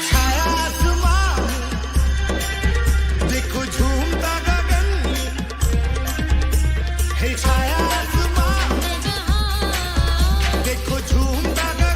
छाया आसमान देखो झूमता गगन है छाया आसमान देखो झूमता गगन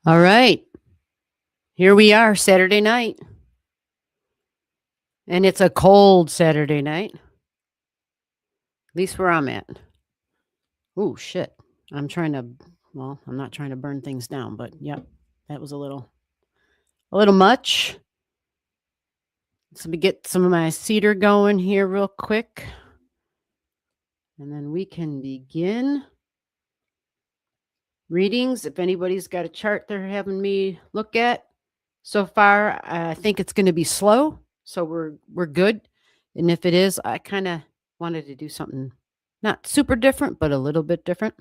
All right. Here we are, Saturday night. And it's a cold Saturday night. At least where I'm at. Oh, shit. I'm not trying to burn things down, but yep, that was a little much. So let me get some of my cedar going here real quick. And then we can begin readings. If anybody's got a chart they're having me look at so far, I think it's going to be slow. So we're good. And if it is, I kind of wanted to do something not super different, but a little bit different.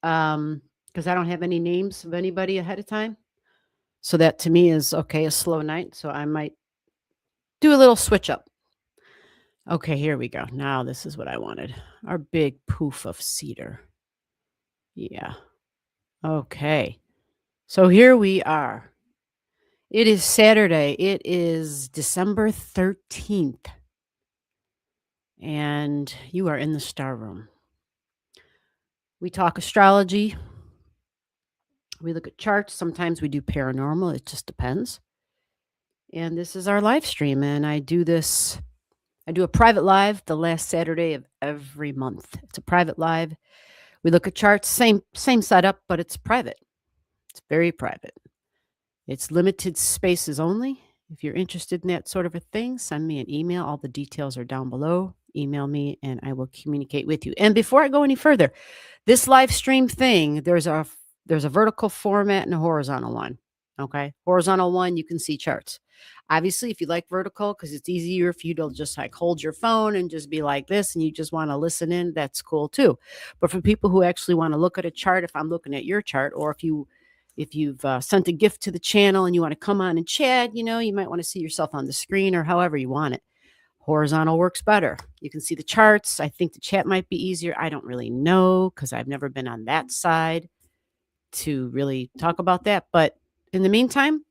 Because I don't have any names of anybody ahead of time. So that to me is okay, a slow night. So I might do a little switch up. Okay, here we go. Now this is what I wanted. Our big poof of cedar. Yeah. Okay. So here we are. It is Saturday. It is December 13th. And you are in the star room. We talk astrology. We look at charts. Sometimes we do paranormal. It just depends. And this is our live stream. And I do a private live the last Saturday of every month. It's a private live. We look at charts, same setup, but it's private. It's very private. It's limited spaces only. If you're interested in that sort of a thing, send me an email. All the details are down below. Email me and I will communicate with you. And before I go any further, this live stream thing, there's a vertical format and a horizontal one. Okay. Horizontal one, you can see charts. Obviously, if you like vertical, because it's easier for you to just like hold your phone and just be like this and you just want to listen in, that's cool too. But for people who actually want to look at a chart, if I'm looking at your chart, or if you've sent a gift to the channel and you want to come on and chat, you might want to see yourself on the screen or however you want it. Horizontal works better. You can see the charts. I think the chat might be easier. I don't really know because I've never been on that side to really talk about that. But in the meantime,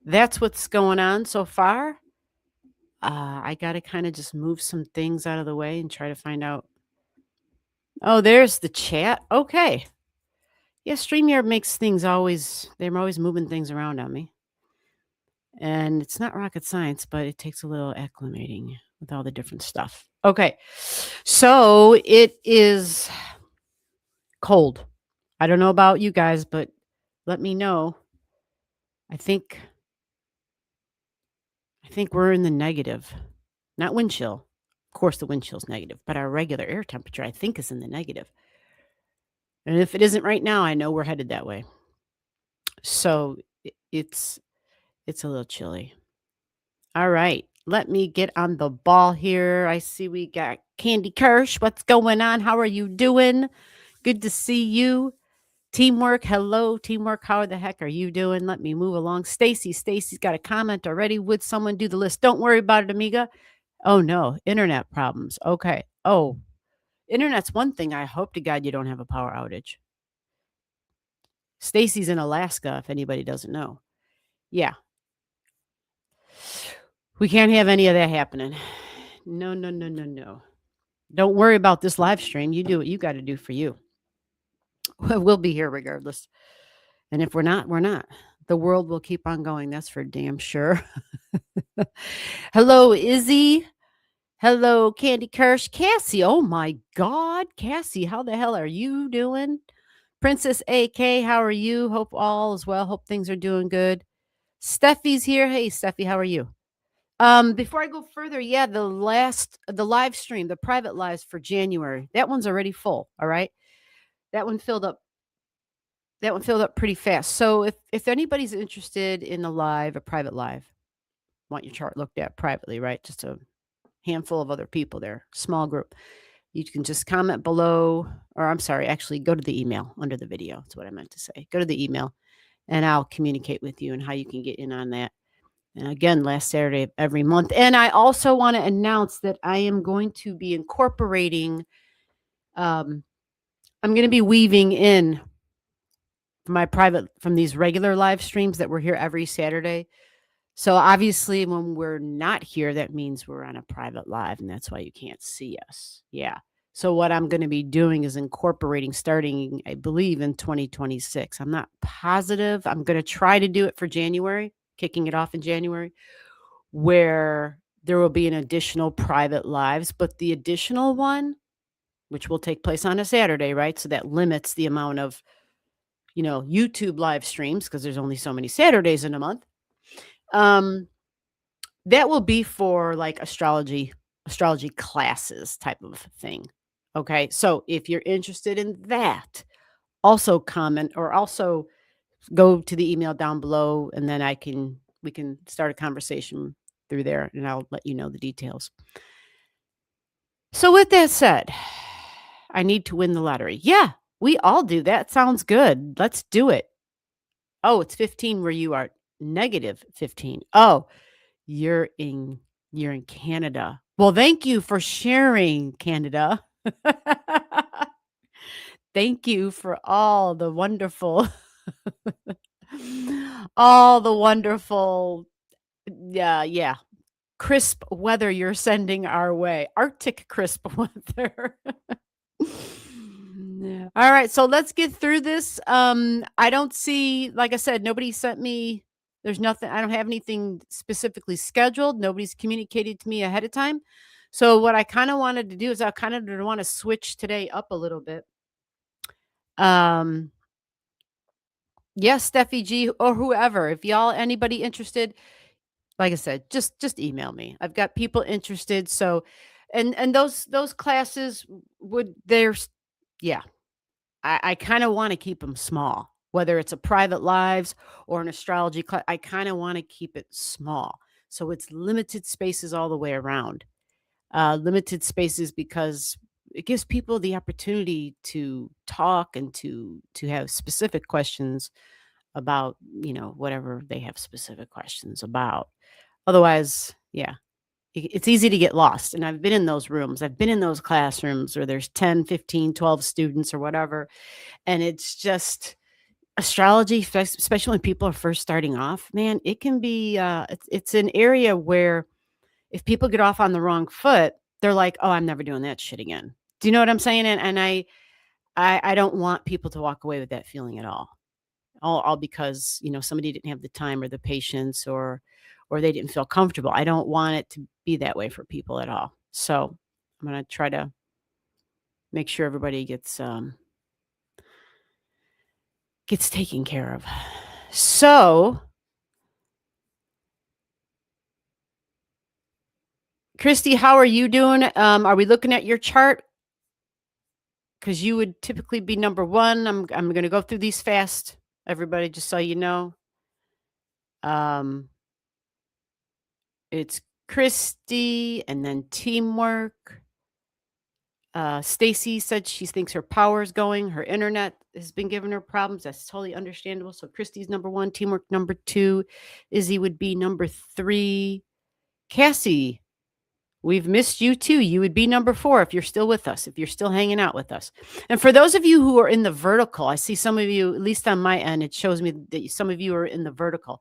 that's what's going on so far. I got to kind of just move some things out of the way and try to find out. Oh, there's the chat. Okay. Yeah, StreamYard makes they're always moving things around on me. And it's not rocket science, but it takes a little acclimating with all the different stuff. Okay. So it is cold. I don't know about you guys, but let me know. I think we're in the negative. Not wind chill. Of course, the wind chill is negative, but our regular air temperature, I think, is in the negative. And if it isn't right now, I know we're headed that way. So it's a little chilly. All right. Let me get on the ball here. I see we got Candy Kirsch. What's going on? How are you doing? Good to see you. Teamwork. Hello, teamwork. How the heck are you doing? Let me move along. Stacy's got a comment already. Would someone do the list? Don't worry about it, amiga. Oh, no. Internet problems. Okay. Oh, internet's one thing. I hope to God you don't have a power outage. Stacy's in Alaska, if anybody doesn't know. Yeah. We can't have any of that happening. No. Don't worry about this live stream. You do what you got to do for you. We'll be here regardless. And if we're not, we're not. The world will keep on going. That's for damn sure. Hello, Izzy. Hello, Candy Kirsch. Cassie, oh my God. Cassie, how the hell are you doing? Princess AK, how are you? Hope all is well. Hope things are doing good. Steffi's here. Hey, Steffi, how are you? Before I go further, yeah, the live stream, the private lives for January, that one's already full. All right. That one filled up. That one filled up pretty fast. So if anybody's interested in a private live, want your chart looked at privately, right? Just a handful of other people there, small group. You can just comment below, or I'm sorry, actually go to the email under the video. That's what I meant to say. Go to the email and I'll communicate with you and how you can get in on that. And again, last Saturday of every month. And I also want to announce that I am going to be incorporating, I'm going to be weaving in from these regular live streams that we're here every Saturday. So obviously, when we're not here, that means we're on a private live, and that's why you can't see us. Yeah. So what I'm going to be doing is incorporating starting, I believe, in 2026. I'm not positive. I'm going to try to do it for January, kicking it off in January, where there will be an additional private lives, but the additional one, which will take place on a Saturday, right? So that limits the amount of, YouTube live streams because there's only so many Saturdays in a month. That will be for like astrology classes type of thing. Okay. So if you're interested in that, also comment or also go to the email down below and then we can start a conversation through there and I'll let you know the details. So with that said, I need to win the lottery. Yeah, we all do. That sounds good. Let's do it. Oh, it's 15 where you are. Negative 15. Oh, you're in Canada. Well, thank you for sharing, Canada. Thank you for all the wonderful yeah, crisp weather you're sending our way. Arctic crisp weather. Yeah. All right, so let's get through this. I don't see, like I said, nobody sent me. There's nothing. I don't have anything specifically scheduled. Nobody's communicated to me ahead of time. So what I kind of wanted to do is I kind of want to switch today up a little bit. Yes, Steffi G or whoever, if y'all anybody interested, like I said, just email me. I've got people interested. So, and those classes yeah. I kind of want to keep them small, whether it's a private lives or an astrology class. I kind of want to keep it small. So it's limited spaces all the way around. Limited spaces because it gives people the opportunity to talk and to have specific questions about, whatever they have specific questions about. Otherwise, yeah, it's easy to get lost. And I've been in those rooms. I've been in those classrooms where there's 10, 15, 12 students or whatever. And it's just astrology, especially when people are first starting off, man, it can be, it's an area where if people get off on the wrong foot, they're like, oh, I'm never doing that shit again. Do you know what I'm saying? And I don't want people to walk away with that feeling at all because, somebody didn't have the time or the patience or they didn't feel comfortable. I don't want it to be that way for people at all. So I'm going to try to make sure everybody gets taken care of. So, Christy, how are you doing? Are we looking at your chart? Because you would typically be number one. I'm going to go through these fast, everybody, just so you know. It's Christy and then teamwork. Stacy said she thinks her power is going. Her internet has been giving her problems. That's totally understandable. So Christy's number one, teamwork number two. Izzy would be number three. Cassie, we've missed you too. You would be number four if you're still with us, if you're still hanging out with us. And for those of you who are in the vertical, I see some of you, at least on my end, it shows me that some of you are in the vertical.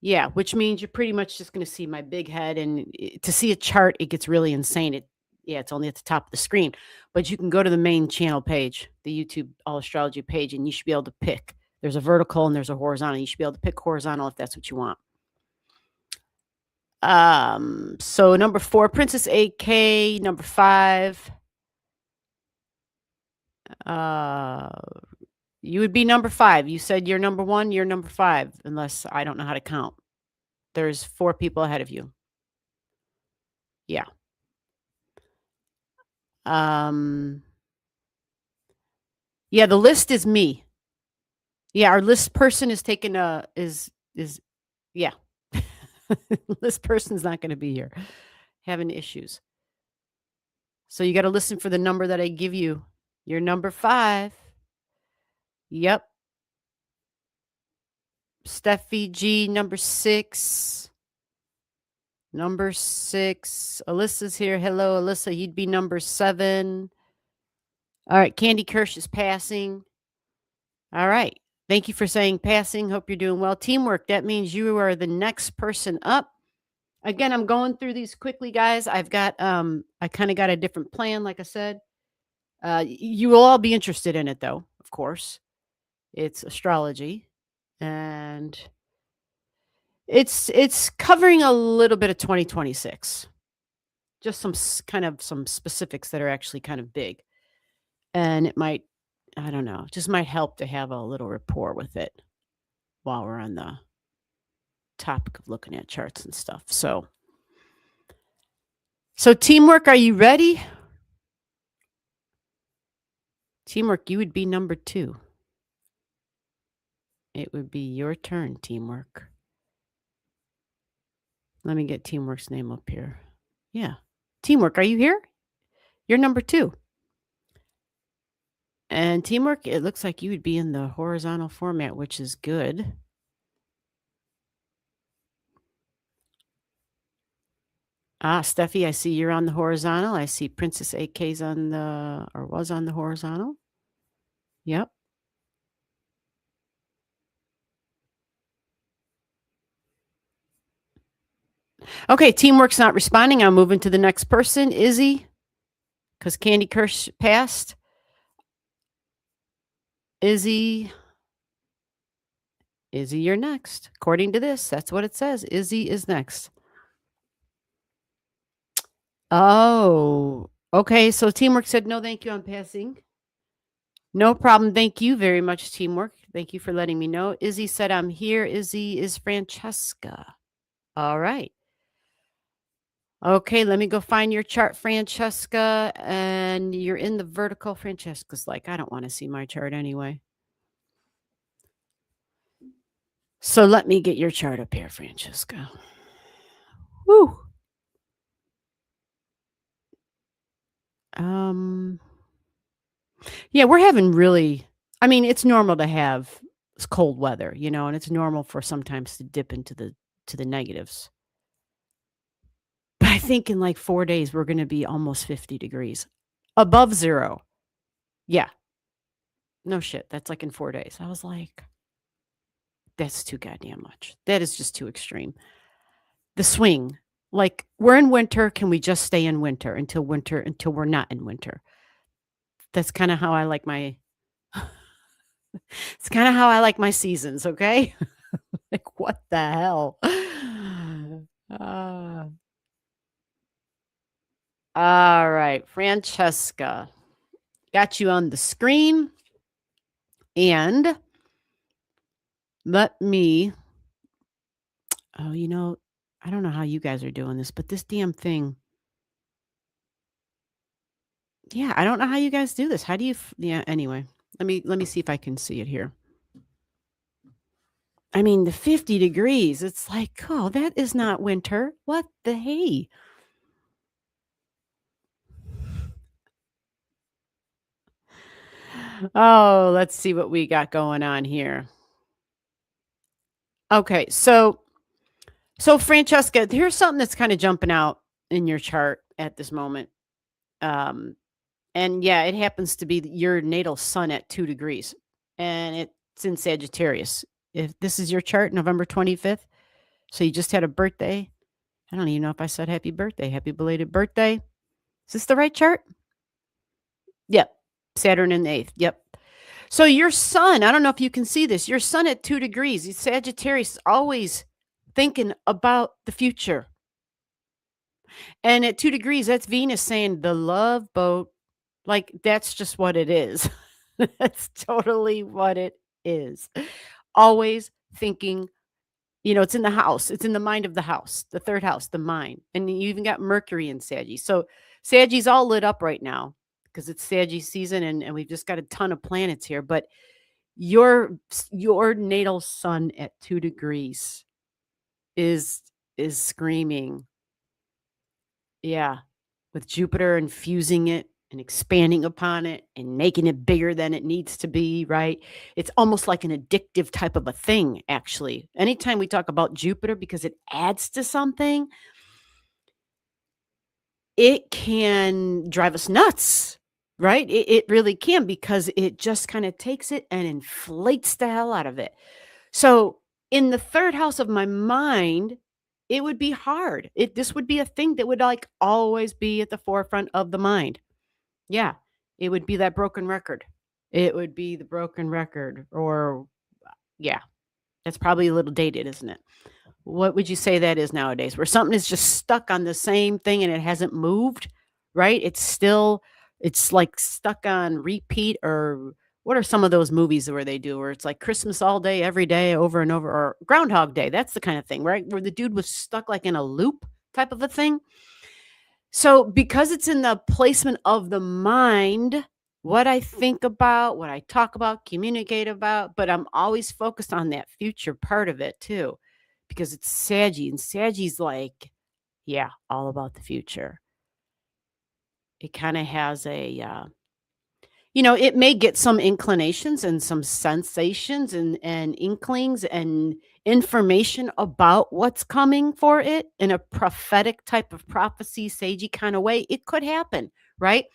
Yeah, which means you're pretty much just going to see my big head. And to see a chart, it gets really insane. It's only at the top of the screen. But you can go to the main channel page, the YouTube Allastrology page, and you should be able to pick. There's a vertical and there's a horizontal. You should be able to pick horizontal if that's what you want. So number 4, Princess AK, number 5. You would be number 5. You said you're number 1, you're number 5, unless I don't know how to count. There's 4 people ahead of you. Yeah. Yeah, the list is me. Yeah, our list person is taking yeah. List person's not gonna be here. Having issues. So you gotta listen for the number that I give you. You're number 5. Yep. Steffi G, number 6. Number 6. Alyssa's here. Hello, Alyssa. You'd be number 7. All right. Candy Kirsch is passing. All right. Thank you for saying passing. Hope you're doing well. Teamwork. That means you are the next person up. Again, I'm going through these quickly, guys. I've got, I kind of got a different plan, like I said. You will all be interested in it, though, of course. It's astrology. And it's covering a little bit of 2026. Just some specifics that are actually kind of big. And it might, I don't know, just might help to have a little rapport with it while we're on the topic of looking at charts and stuff. So teamwork, are you ready? Teamwork, you would be number 2. It would be your turn, teamwork. Let me get teamwork's name up here. Yeah. Teamwork, are you here? You're number 2. And teamwork, it looks like you would be in the horizontal format, which is good. Steffi, I see you're on the horizontal. I see Princess AK's was on the horizontal. Yep. Okay, teamwork's not responding. I'm moving to the next person, Izzy, because Candy Kirsch passed. Izzy, you're next. According to this, that's what it says. Izzy is next. Oh, okay. So teamwork said, no, thank you. I'm passing. No problem. Thank you very much, teamwork. Thank you for letting me know. Izzy said, I'm here. Izzy is Francesca. All right. Okay, let me go find your chart, Francesca. And you're in the vertical. Francesca's like, I don't want to see my chart anyway. So let me get your chart up here, Francesca. Woo. Yeah, we're having really, I mean, it's normal to have cold weather, and it's normal for sometimes to dip into the negatives. But I think in like 4 days, we're going to be almost 50 degrees above 0. Yeah. No shit. That's like in 4 days. I was like, that's too goddamn much. That is just too extreme. The swing, like we're in winter. Can we just stay in winter until we're not in winter? That's kind of how I like my, it's kind of how I like my seasons. Okay. Like what the hell? All right, Francesca, got you on the screen. And let me, I don't know how you guys are doing this, but this damn thing. Yeah, I don't know how you guys do this. How do you, anyway, let me see if I can see it here. I mean, the 50 degrees, it's like, oh, that is not winter. What the hey? Oh, let's see what we got going on here. Okay, so Francesca, here's something that's kind of jumping out in your chart at this moment. And yeah, it happens to be your natal sun at 2 degrees, and it's in Sagittarius. If this is your chart, November 25th, so you just had a birthday. I don't even know if I said happy birthday, happy belated birthday. Is this the right chart? Yep. Saturn in the 8th. Yep. So your sun, I don't know if you can see this, your sun at 2 degrees, Sagittarius is always thinking about the future. And at 2 degrees, that's Venus saying the love boat, like, that's just what it is. That's totally what it is. Always thinking, it's in the house. It's in the mind of the house, the 3rd house, the mind. And you even got Mercury in Sagittarius. So Sagittarius all lit up right now because it's Sagittarius season and we've just got a ton of planets here. But your natal sun at 2 degrees is is screaming, yeah, with Jupiter infusing it and expanding upon it and making it bigger than it needs to be, right? It's almost like an addictive type of a thing, actually. Anytime we talk about Jupiter, because it adds to something, it can drive us nuts, right? It really can because it just kind of takes it and inflates the hell out of it. So, in the 3rd house of my mind, it would be hard. This would be a thing that would, like, always be at the forefront of the mind. Yeah, it would be that broken record. It would be the broken record or yeah, that's probably a little dated, isn't it? What would you say that is nowadays? Where something is just stuck on the same thing and it hasn't moved, right? It's like stuck on repeat or what are some of those movies where they do where it's like Christmas all day, every day, over and over, or Groundhog Day? That's the kind of thing, right? Where the dude was stuck like in a loop type of a thing. So, because it's in the placement of the mind, what I think about, what I talk about, communicate about, but I'm always focused on that future part of it too, because it's Saggy, and Saggy's like, yeah, all about the future. It kind of has it may get some inclinations and some sensations and inklings and information about what's coming for it in a prophetic type of prophecy, sagey kind of way. It could happen, right?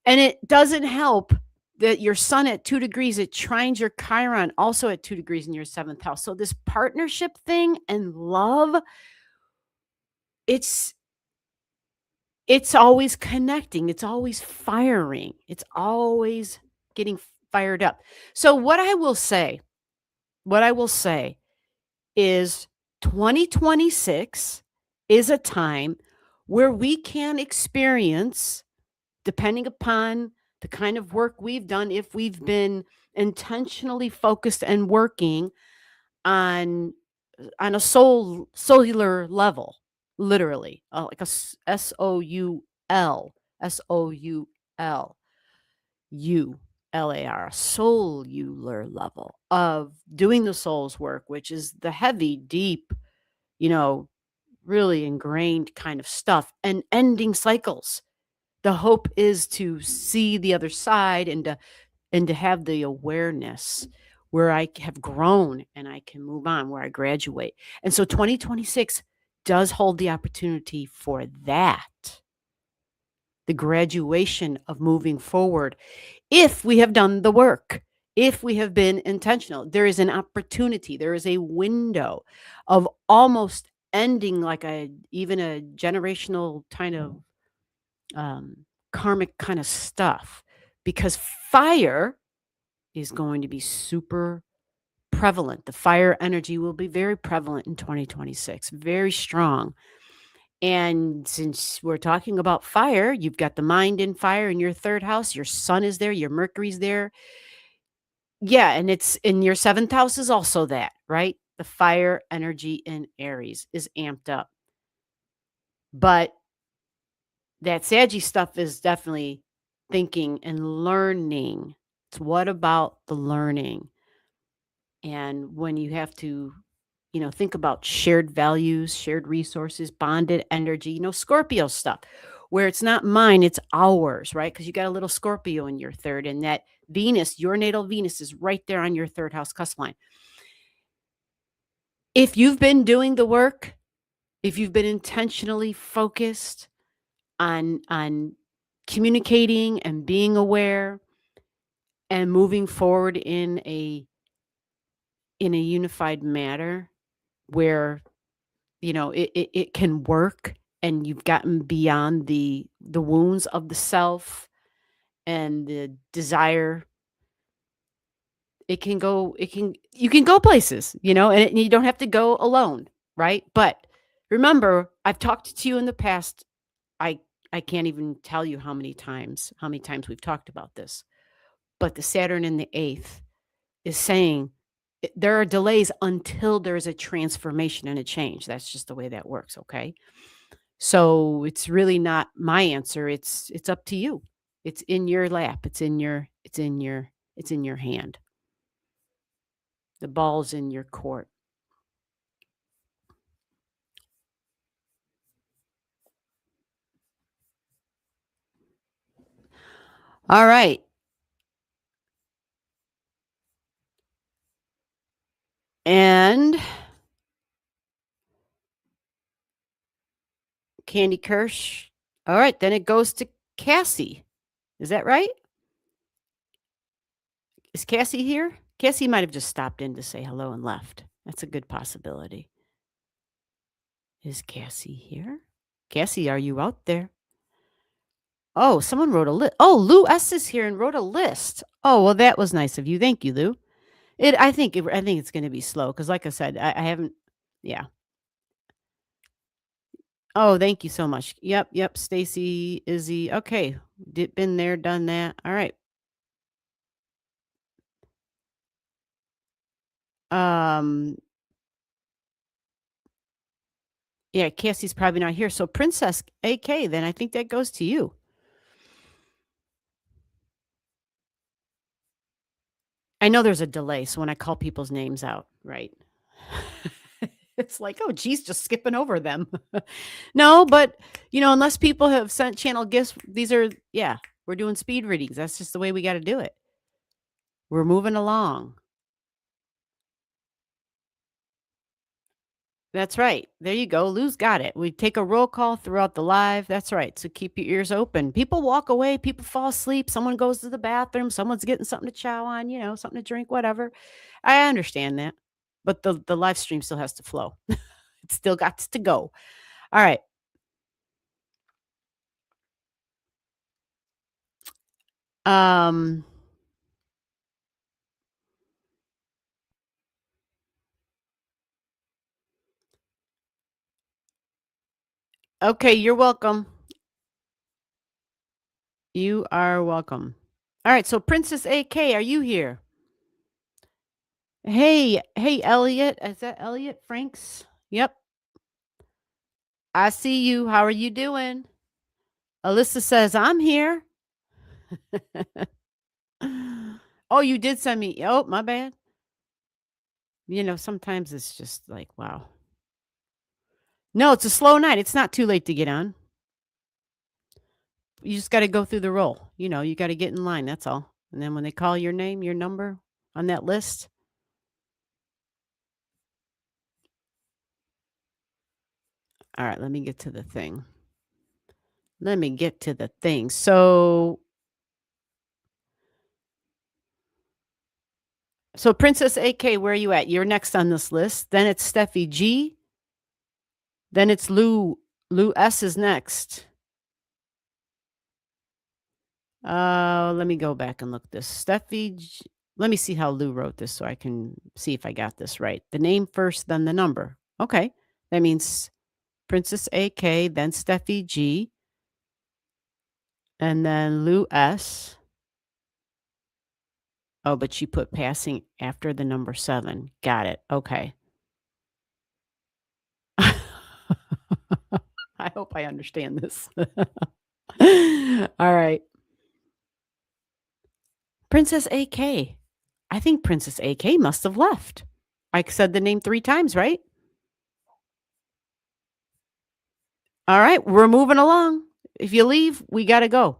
And it doesn't help that your sun at 2 degrees, it trines your Chiron also at 2 degrees in your 7th house. So this partnership thing and love, it's it's always connecting, it's always firing, it's always getting fired up. So what I will say is 2026 is a time where we can experience, depending upon the kind of work we've done, if we've been intentionally focused and working on on a cellular level, literally, like a SOULULAR, cellular level of doing the soul's work, which is the heavy, deep, you know, really ingrained kind of stuff and ending cycles. The hope is to see the other side and to have the awareness where I have grown and I can move on, where I graduate. And so 2026 does hold the opportunity for that, the graduation of moving forward. If we have done the work, if we have been intentional, there is an opportunity, there is a window of almost ending like even a generational kind of karmic kind of stuff because fire is going to be super prevalent. The fire energy will be very prevalent in 2026, very strong. And since we're talking about fire, you've got the mind in fire in your 3rd house, your sun is there, your Mercury's there. Yeah, and it's in your 7th house is also that, right? The fire energy in Aries is amped up. But that Saggy stuff is definitely thinking and learning. It's what about the learning? And when you have to, think about shared values, shared resources, bonded energy, Scorpio stuff, where it's not mine, it's ours, right? Because you got a little Scorpio in your 3rd, and that Venus, your natal Venus, is right there on your 3rd house cusp line. If you've been doing the work, if you've been intentionally focused on communicating and being aware and moving forward in a unified manner where it can work and you've gotten beyond the wounds of the self and the desire, you can go places, and you don't have to go alone, right? But Remember, I've talked to you in the past. I can't even tell you how many times we've talked about this. But the Saturn in the 8th is saying there are delays until there's a transformation and a change. That's just the way that works, okay? So it's really not my answer. It's up to you. It's in your lap. It's in your hand. The ball's in your court. All right. And Candy Kirsch. All right, then it goes to Cassie. Is that right? Is Cassie here? Cassie might have just stopped in to say hello and left. That's a good possibility. Is Cassie here? Cassie, are you out there? Oh, someone wrote a list. Oh, Lou S is here and wrote a list. Oh, well, that was nice of you. Thank you, Lou. I think it's going to be slow because, like I said, I haven't. Yeah. Oh, thank you so much. Yep. Stacy, Izzy. Okay, been there, done that. All right. Yeah, Cassie's probably not here. So Princess AK, then I think that goes to you. I know there's a delay, so when I call people's names out, right? It's like, oh, geez, just skipping over them. No, but unless people have sent channel gifts, we're doing speed readings. That's just the way we got to do it. We're moving along. That's right. There you go. Lou's got it. We take a roll call throughout the live. That's right. So keep your ears open. People walk away. People fall asleep. Someone goes to the bathroom. Someone's getting something to chow on, something to drink, whatever. I understand that. But the live stream still has to flow. It still got to go. All right. Okay, you're welcome. You are welcome. All right, so Princess AK, are you here? Hey, Elliot. Is that Elliot Franks? Yep. I see you. How are you doing? Alyssa says, I'm here. Oh, you did send me. Oh, my bad. Sometimes it's just like, wow. No, it's a slow night. It's not too late to get on. You just got to go through the roll. You got to get in line. That's all. And then when they call your name, your number on that list. All right, let me get to the thing. So Princess AK, where are you at? You're next on this list. Then it's Steffi G. Then it's Lou. Lou S is next. Let me go back and look this. Steffi G. Let me see how Lou wrote this so I can see if I got this right. The name first, then the number. Okay. That means Princess AK, then Steffi G, and then Lou S. Oh, but she put passing after the number 7. Got it. Okay. I hope I understand this. All right. Princess AK. I think Princess AK must have left. I said the name 3 times, right? All right, we're moving along. If you leave, we got to go.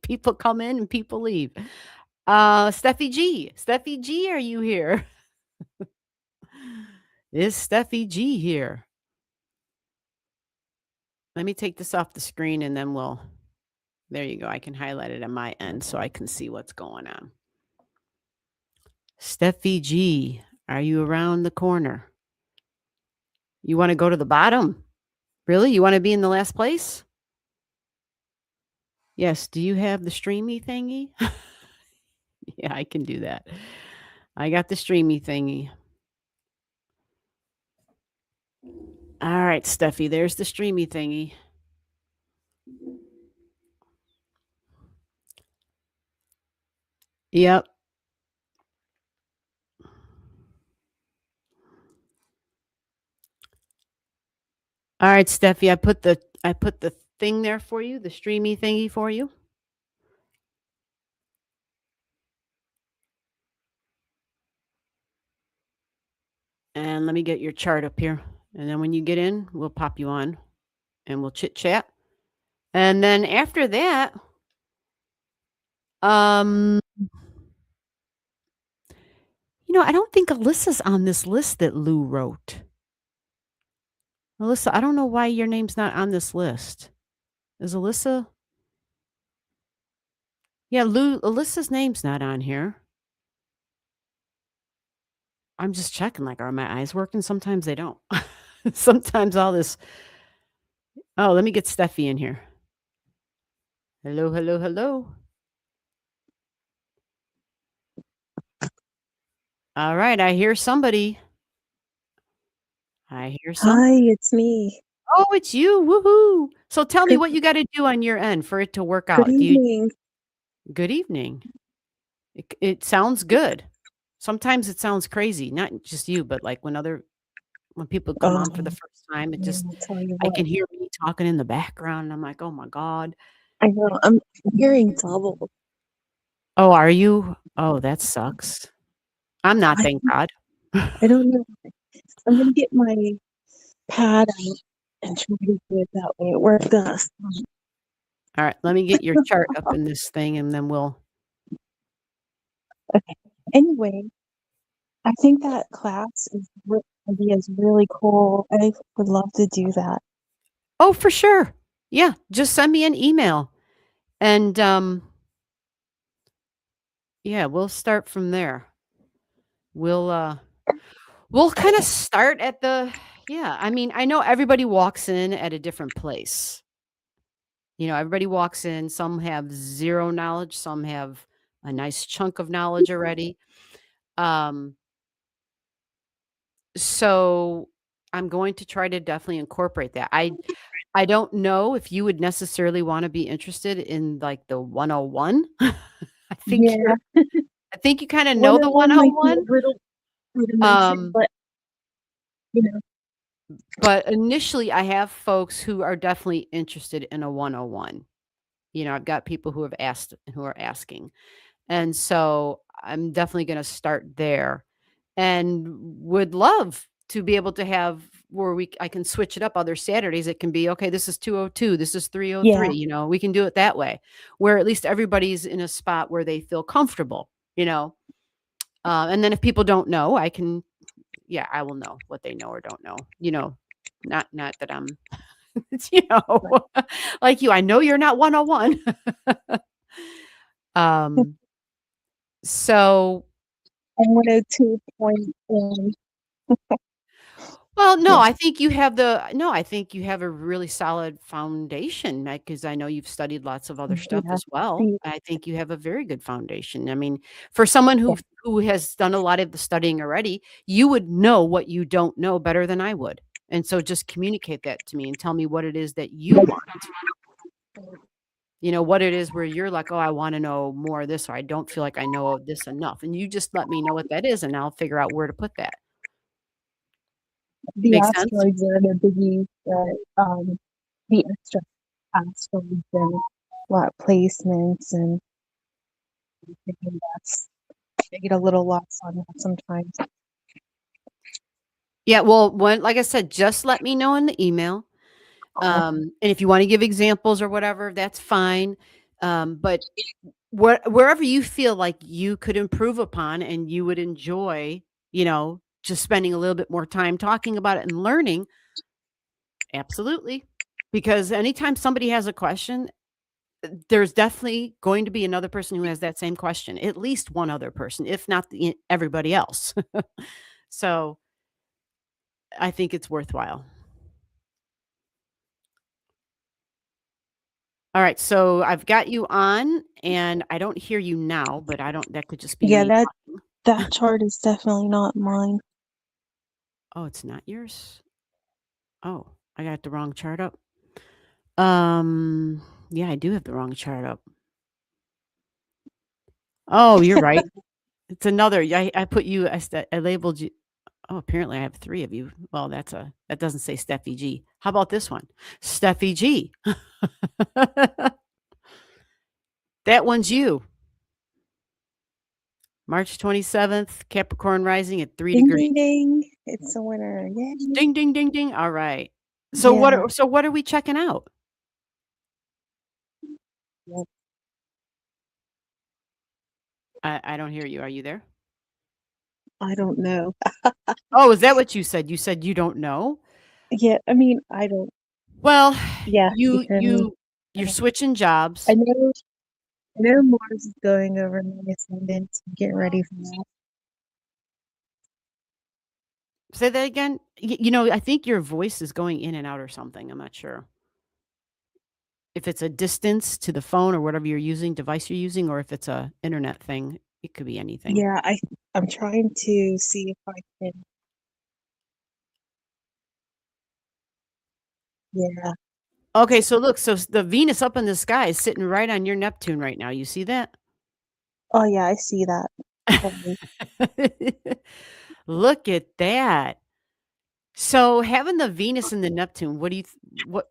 People come in and people leave. Steffi G, are you here? Is Steffi G here? Let me take this off the screen and then there you go. I can highlight it on my end so I can see what's going on. Steffi G, are you around the corner? You want to go to the bottom? Really? You want to be in the last place? Yes. Do you have the streamy thingy? Yeah, I can do that. I got the streamy thingy. All right, Steffi, there's the streamy thingy. Yep. All right, Steffi, I put the thing there for you, the streamy thingy for you. And let me get your chart up here. And then when you get in, we'll pop you on and we'll chit chat. And then after that, I don't think Alyssa's on this list that Lou wrote. Alyssa, I don't know why your name's not on this list. Is Alyssa? Yeah, Alyssa's name's not on here. I'm just checking, like, are my eyes working? Sometimes they don't. Sometimes all this. Oh, let me get Steffi in here. Hello, hello, hello. All right, I hear somebody. I hear some. Hi, it's me. Oh, it's you. Woohoo. So tell me what you got to do on your end for it to work Good out. evening. Good evening. It sounds good. Sometimes it sounds crazy, not just you, but like when people come on for the first time, it just, I'll tell you I what, can hear me talking in the background. And I'm like, oh my God. I know I'm hearing double. Oh, are you? Oh, that sucks. I'm not, thank God. I don't know. I'm gonna get my pad out and try to do it that way. It worked best. All right, let me get your chart up in this thing and then we'll. Okay. Anyway, I think that class idea is really cool. I would love to do that. Oh, for sure. Yeah, just send me an email. And yeah, we'll start from there. We'll kind of start at I mean, I know everybody walks in at a different place. Everybody walks in, some have zero knowledge, some have a nice chunk of knowledge already. So I'm going to try to definitely incorporate that. I don't know if you would necessarily want to be interested in like the 101. I think Yeah. I think you kind of know the 101 might be 101. a little rudimentary, but you know. But initially I have folks who are definitely interested in a 101. I've got people who are asking. And so I'm definitely going to start there and would love to be able to have where I can switch it up other Saturdays. It can be, okay, this is 202, this is 303, Yeah. we can do it that way where at least everybody's in a spot where they feel comfortable, and then if people don't know, I will know what they know or don't know, not that I'm, like you, I know you're not 101. So I'm 102.1. well, no, Yeah. I think you have a really solid foundation because I know you've studied lots of other stuff Yeah. as well. I think you have a very good foundation. I mean, for someone who has done a lot of the studying already, you would know what you don't know better than I would. And so just communicate that to me and tell me what it is that you want. What it is where you're like, oh, I want to know more of this, or I don't feel like I know this enough. And you just let me know what that is, and I'll figure out where to put that. The Make sense? asteroids are the biggie that the extra asteroids and lot placements and I get a little lost on that sometimes. Yeah, well, like I said, just let me know in the email. And if you want to give examples or whatever, that's fine. But wherever you feel like you could improve upon and you would enjoy, just spending a little bit more time talking about it and learning, absolutely. Because anytime somebody has a question, there's definitely going to be another person who has that same question, at least one other person, if not everybody else. So I think it's worthwhile. All right, so I've got you on, and I don't hear you now, but that could just be me. Yeah, that chart is definitely not mine. Oh, it's not yours? Oh, I got the wrong chart up. Yeah, I do have the wrong chart up. Oh, you're right. It's another. I put you. I labeled you. Oh, apparently I have 3 of you. Well, that doesn't say Steffi G. How about this one? Steffi G. That one's you. March 27th, Capricorn rising at 3 Ding, degrees. ding, ding. It's a winner. Yay. Ding, ding, ding, ding. All right. So Yeah. what are we checking out? Yep. I don't hear you. Are you there? I don't know. Oh, is that what you said? You said you don't know? Yeah, I mean, I don't. Well, Yeah, you because you I you're don't. switching I jobs. know Mars is going over my ascendant. I'm getting ready for that. Say that again. I think your voice is going in and out or something. I'm not sure. If it's a distance to the phone or whatever device you're using, or if it's a internet thing, it could be anything. Yeah, I'm trying to see if I can. Yeah. Okay, so look, the Venus up in the sky is sitting right on your Neptune right now. You see that? Oh yeah, I see that. Totally. Look at that. So having the Venus and the Neptune, what do you what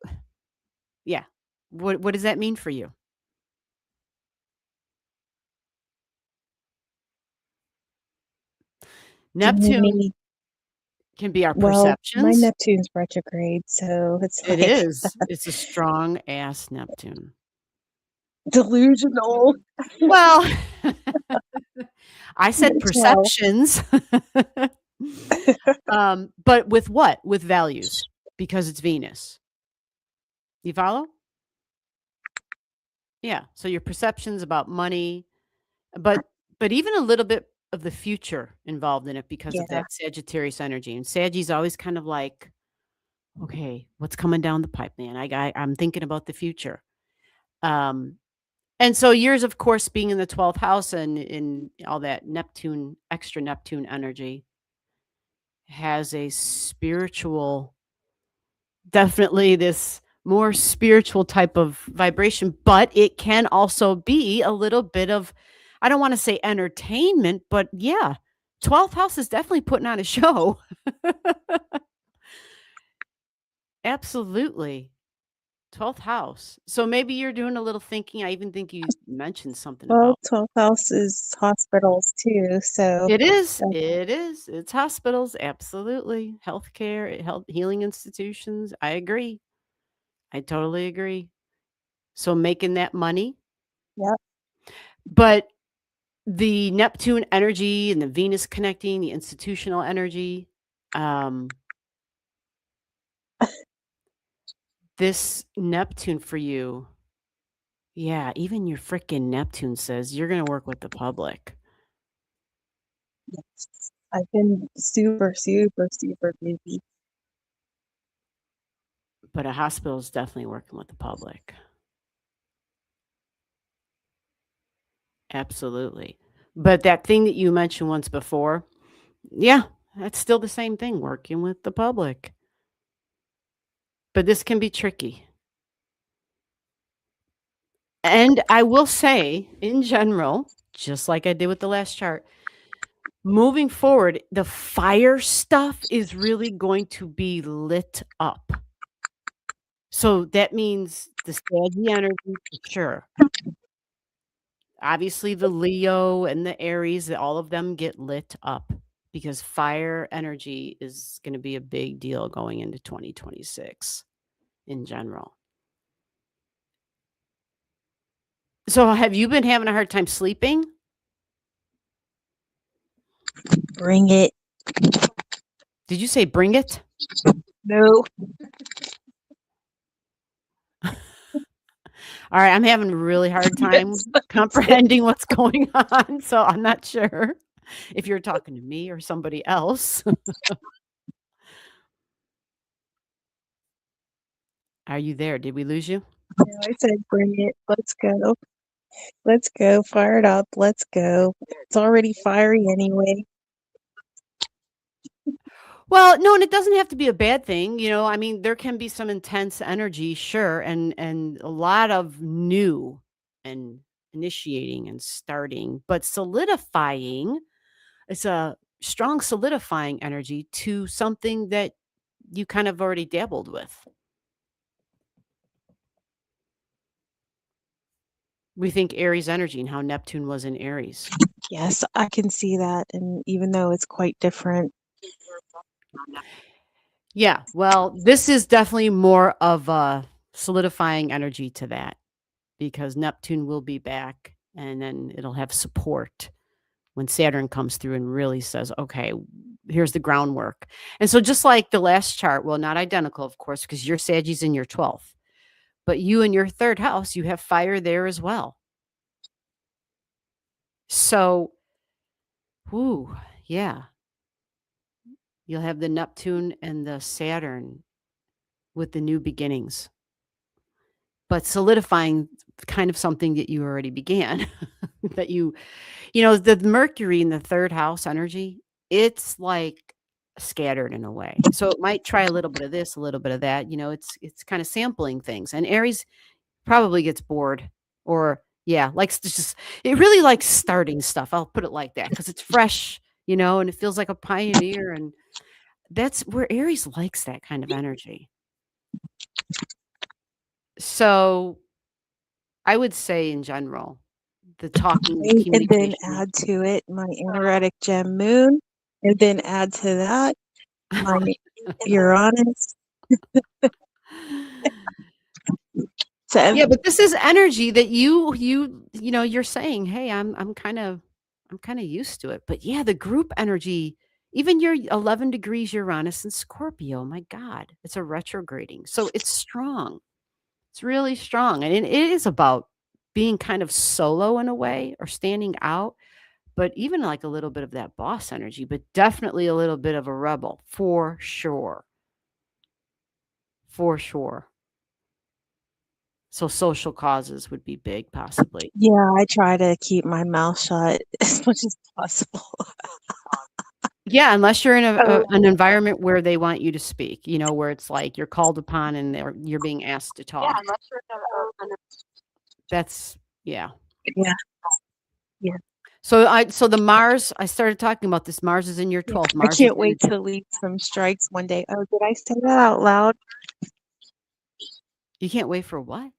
yeah. What does that mean for you? Neptune Jiminy. can be our Well, my perceptions. Neptune's retrograde, so it's It like is. It's a strong ass Neptune. delusional. Well, I said Well, perceptions. But with what? With values, because it's Venus. You follow? Yeah. So your perceptions about money, but even a little bit of the future involved in it because of yeah, that Sagittarius energy. And Sagi's always kind of like, okay, what's coming down the pipe, man? I'm thinking about the future. Um, and so yours, of course, being in the 12th house and in all that Neptune, extra Neptune energy has a spiritual, definitely this more spiritual type of vibration, but it can also be a little bit of, I don't want to say entertainment, but yeah, 12th house is definitely putting on a show. Absolutely. 12th house. So maybe you're doing a little thinking. I even think you mentioned something well, about 12th house is hospitals too, so it is. uh, It is. It's hospitals. Absolutely. Healthcare, health healing institutions. I agree. I totally agree. So making that money, yeah. but the Neptune energy and the Venus connecting, the institutional energy, um, this Neptune for you, yeah, even your freaking Neptune says you're gonna work with the public, Yes. I've been super, super, super busy. but a hospital is definitely working with the public. Absolutely. But that thing that you mentioned once before, yeah, that's still the same thing, working with the public. But this can be tricky. And I will say, in general, just like I did with the last chart, moving forward, the fire stuff is really going to be lit up. So that means the Saggy energy for sure. Obviously, the Leo and the Aries, all of them get lit up because fire energy is going to be a big deal going into 2026 in general. So, have you been having a hard time sleeping? Bring it. Did you say bring it? No. All right, I'm having a really hard time Yes, I said comprehending what's going on, so I'm not sure if you're talking to me or somebody else. Are you there? Did we lose you? no, I said bring it. Let's go. Let's go. Fire it up. Let's go. It's already fiery anyway. Well, no, and it doesn't have to be a bad thing, I mean, there can be some intense energy, sure, and a lot of new and initiating and starting, but solidifying, it's a strong solidifying energy to something that you kind of already dabbled with. We think Aries energy and how Neptune was in Aries. Yes, I can see that. And even though it's quite different, Yeah, well, this is definitely more of a solidifying energy to that because Neptune will be back and then it'll have support when Saturn comes through and really says, okay, here's the groundwork. And so, just like the last chart, well, not identical, of course, because your Sagittarius in your 12th, but you in your third house, you have fire there as well. So, whoo, yeah, you'll have the Neptune and the Saturn with the new beginnings, but solidifying kind of something that you already began. that the Mercury in the third house energy, it's like scattered in a way. So it might try a little bit of this, a little bit of that. It's kind of sampling things. And Aries probably gets bored or yeah, likes to just it really likes starting stuff. I'll put it like that because it's fresh, and it feels like a pioneer. And that's where Aries likes that kind of energy. So I would say in general, the talking, the and then communication. add to it my energetic gem moon, and then add to that my Uranus. So Yeah, but this is energy that you're saying, "Hey, I'm kind of used to it." But yeah, the group energy, even your 11 degrees Uranus and Scorpio, my God, it's a retrograding. So it's strong. It's really strong. And it is about being kind of solo in a way or standing out, but even like a little bit of that boss energy, but definitely a little bit of a rebel for sure. For sure. So social causes would be big, possibly. yeah, I try to keep my mouth shut as much as possible. Yeah, unless you're in Oh, an environment where they want you to speak, where it's like you're called upon and you're being asked to talk. That's yeah. yeah, yeah. So the Mars, I started talking about this. Mars is in your Yeah. 12th. I Mars is can't in wait to lead some strikes one day. Oh, did I say that out loud? You can't wait for what?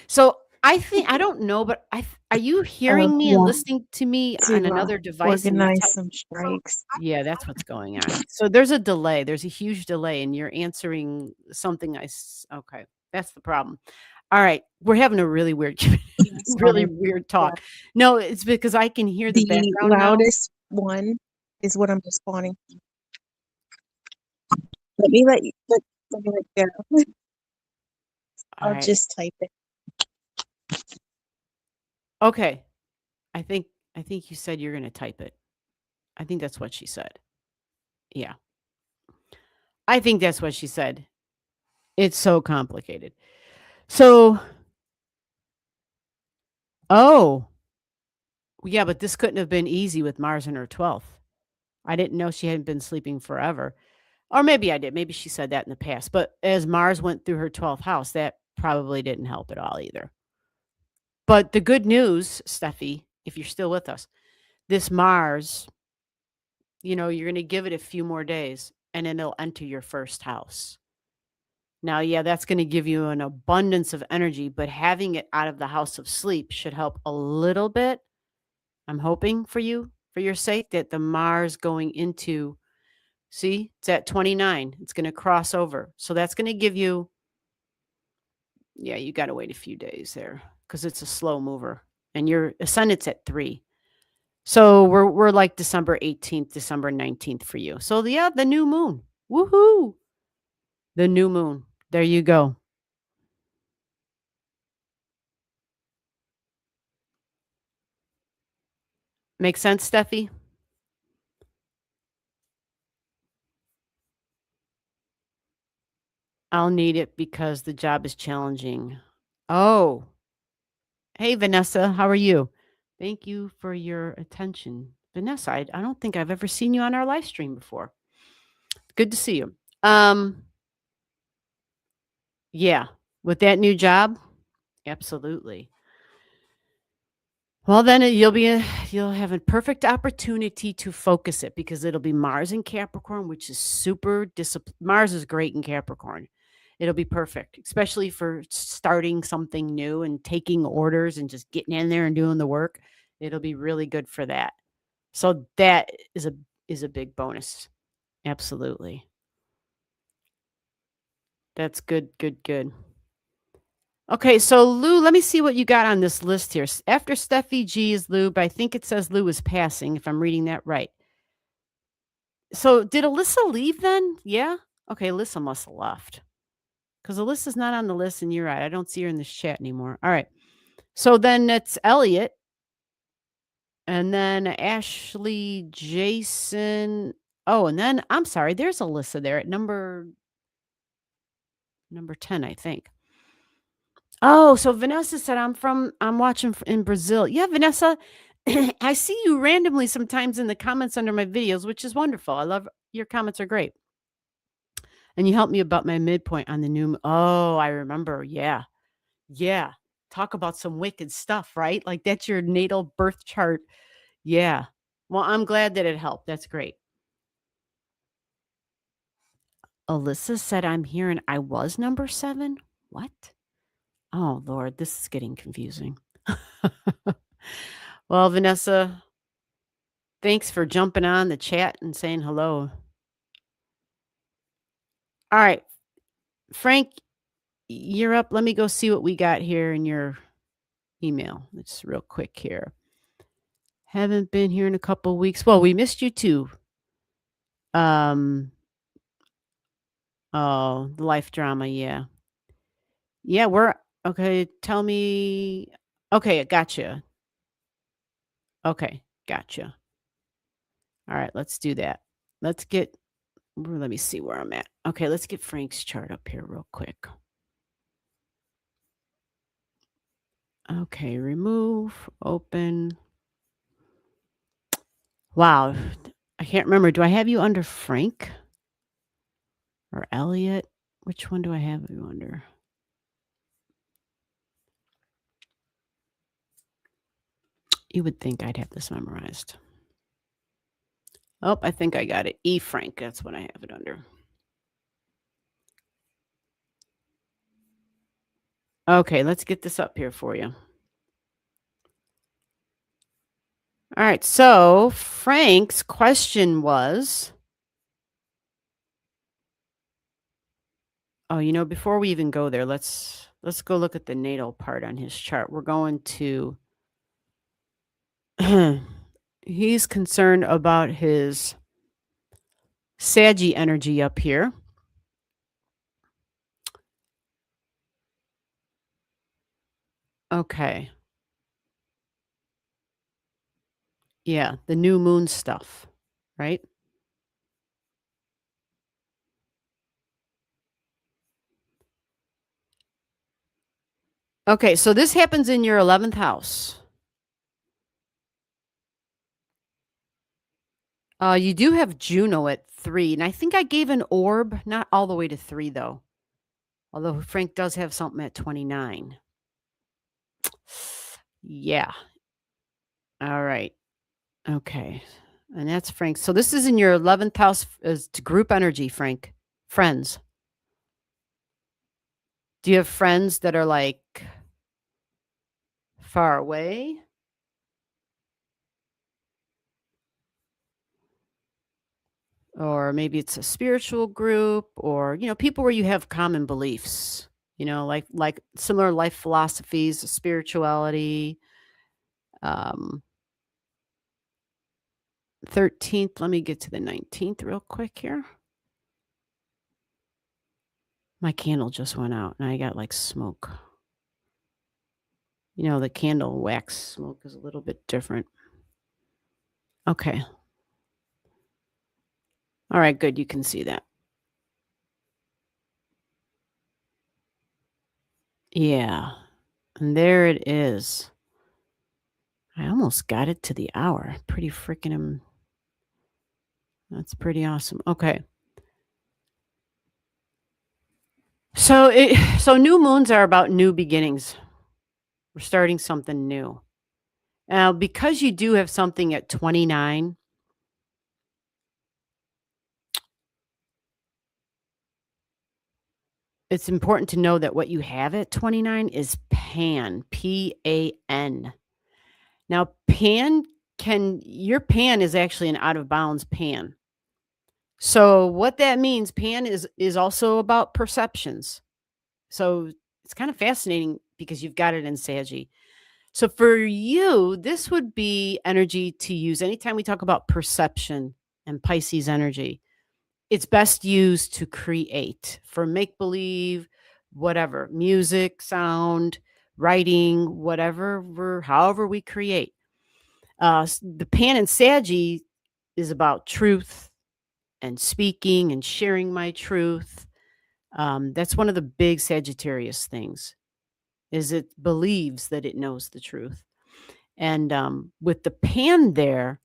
So I don't know, but are you hearing me and Yeah, listening to me on to another device and you're organize some strikes. yeah, that's what's going on. So there's a delay. There's a huge delay, and you're answering something okay, that's the problem. All right, we're having a really weird, really Sorry. weird talk. No, it's because I can hear the The background now. loudest one is what I'm responding. Let me let you. Let me let you go. All I'll right, just type it. okay. I think you said you're going to type it. I think that's what she said. Yeah, I think that's what she said. It's so complicated. So, oh, yeah, but this couldn't have been easy with Mars in her 12th. I didn't know she hadn't been sleeping forever. Or maybe I did. Maybe she said that in the past. But as Mars went through her 12th house, that probably didn't help at all either. But the good news, Steffi, if you're still with us, this Mars, you're going to give it a few more days and then it'll enter your first house. Now, yeah, that's going to give you an abundance of energy, but having it out of the house of sleep should help a little bit. I'm hoping for you, for your sake, that the Mars going into, see, it's at 29. It's going to cross over. So that's going to give you, yeah, you got to wait a few days there because it's a slow mover and your ascendant's at 3. So we're like December 18th, December 19th for you. So yeah, the new moon. Woohoo. The new moon. There you go. Make sense, Steffi? I'll need it because the job is challenging. Oh, hey, Vanessa. How are you? Thank you for your attention, Vanessa, I don't think I've ever seen you on our live stream before. Good to see you. Yeah, with that new job, absolutely. Well, then you'll have a perfect opportunity to focus it because it'll be Mars in Capricorn, which is super disciplined. Mars is great in Capricorn. It'll be perfect, especially for starting something new and taking orders and just getting in there and doing the work. It'll be really good for that. So that is a big bonus. Absolutely. That's good, good, good. Okay, so Lou, let me see what you got on this list here. After Steffi G is Lou, but I think it says Lou is passing, if I'm reading that right. So did Alyssa leave then? Yeah? Okay, Alyssa must have left. Because Alyssa's not on the list, and you're right. I don't see her in this chat anymore. All right. So then it's Elliot. And then Ashley, Jason. Oh, and then I'm sorry, there's Alyssa there at number 10, I think. Oh, so Vanessa said I'm watching in Brazil. Yeah, Vanessa, I see you randomly sometimes in the comments under my videos, which is wonderful. I love your comments are great. And you helped me about my midpoint on the new. Oh, I remember. Yeah. Yeah. Talk about some wicked stuff, right? Like that's your natal birth chart. Yeah. Well, I'm glad that it helped. That's great. Alyssa said I'm here and I was number 7. What? Oh, Lord, this is getting confusing. Well, Vanessa, thanks for jumping on the chat and saying hello. All right. Frank, you're up. Let me go see what we got here in your email. It's real quick here. Haven't been here in a couple of weeks. Well, we missed you too. Oh, the life drama, yeah. Yeah, we're okay. Tell me. Okay, gotcha. Okay, gotcha. All right, let's do that. Let me see where I'm at. Okay, let's get Frank's chart up here real quick. Okay, remove, open. Wow, I can't remember. Do I have you under Frank or Elliot? Which one do I have you under? You would think I'd have this memorized. Oh, I think I got it. E. Frank, that's what I have it under. Okay, let's get this up here for you. All right, so Frank's question was, oh, before we even go there, let's go look at the natal part on his chart. We're going to, he's concerned about his Saggy energy up here. Okay. Yeah, the new moon stuff, right? Okay, so this happens in your 11th house. You do have Juno at 3, and I think I gave an orb, not all the way to 3 though. Although Frank does have something at 29. Yeah. All right. Okay. And that's Frank. So this is in your 11th house as to group energy, Frank. Friends. Do you have friends that are like far away? Or maybe it's a spiritual group or, people where you have common beliefs, like similar life philosophies, spirituality. 13th, let me get to the 19th real quick here. My candle just went out and I got like smoke. The candle wax smoke is a little bit different. Okay. All right, good. You can see that. Yeah. And there it is. I almost got it to the hour. Pretty freaking that's pretty awesome. Okay. So new moons are about new beginnings. We're starting something new. Now, because you do have something at 29, it's important to know that what you have at 29 is Pan, P-A-N. Now, your Pan is actually an out of bounds Pan. So what that means, Pan is also about perceptions. So it's kind of fascinating because you've got it in Saggy. So for you, this would be energy to use anytime we talk about perception and Pisces energy. It's best used to create for make believe, whatever, music, sound, writing, however we create. The Pan and Saggy is about truth and speaking and sharing my truth. That's one of the big Sagittarius things is it believes that it knows the truth. And with the Pan there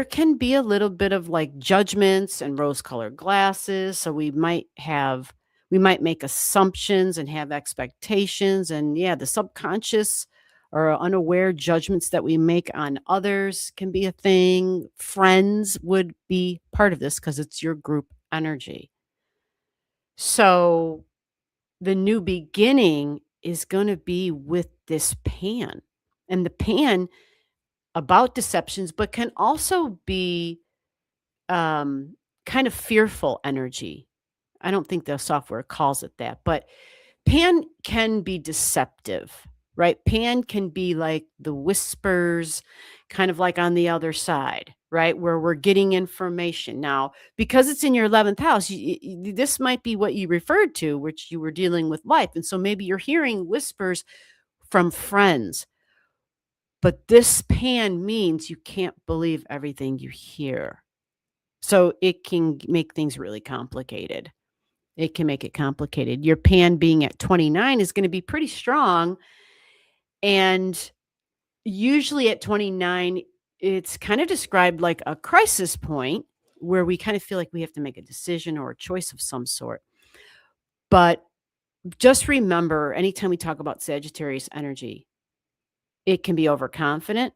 can be a little bit of like judgments and rose-colored glasses. So we might make assumptions and have expectations. And yeah, the subconscious or unaware judgments that we make on others can be a thing. Friends would be part of this because it's your group energy. So the new beginning is going to be with this Pan. And the Pan about deceptions, but can also be kind of fearful energy. I don't think the software calls it that, but Pan can be deceptive, right? Pan can be like the whispers, kind of like on the other side, right? Where we're getting information. Now, because it's in your 11th house, this might be what you referred to, which you were dealing with life. And so maybe you're hearing whispers from friends. But this Pan means you can't believe everything you hear. So it can make things really complicated. It can make it complicated. Your Pan being at 29 is going to be pretty strong. And usually at 29, it's kind of described like a crisis point where we kind of feel like we have to make a decision or a choice of some sort. But just remember, anytime we talk about Sagittarius energy, it can be overconfident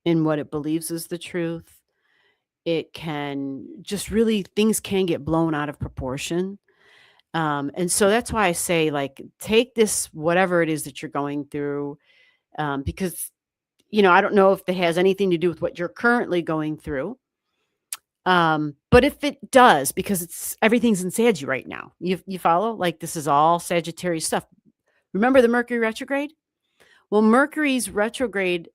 in what it believes is the truth. It can just really, things can get blown out of proportion. And so that's why I say, like, take this, whatever it is that you're going through, because, I don't know if it has anything to do with what you're currently going through. But if it does, because everything's in Sag right now, you follow? Like, this is all Sagittarius stuff. Remember the Mercury retrograde? Well, Mercury's retrograde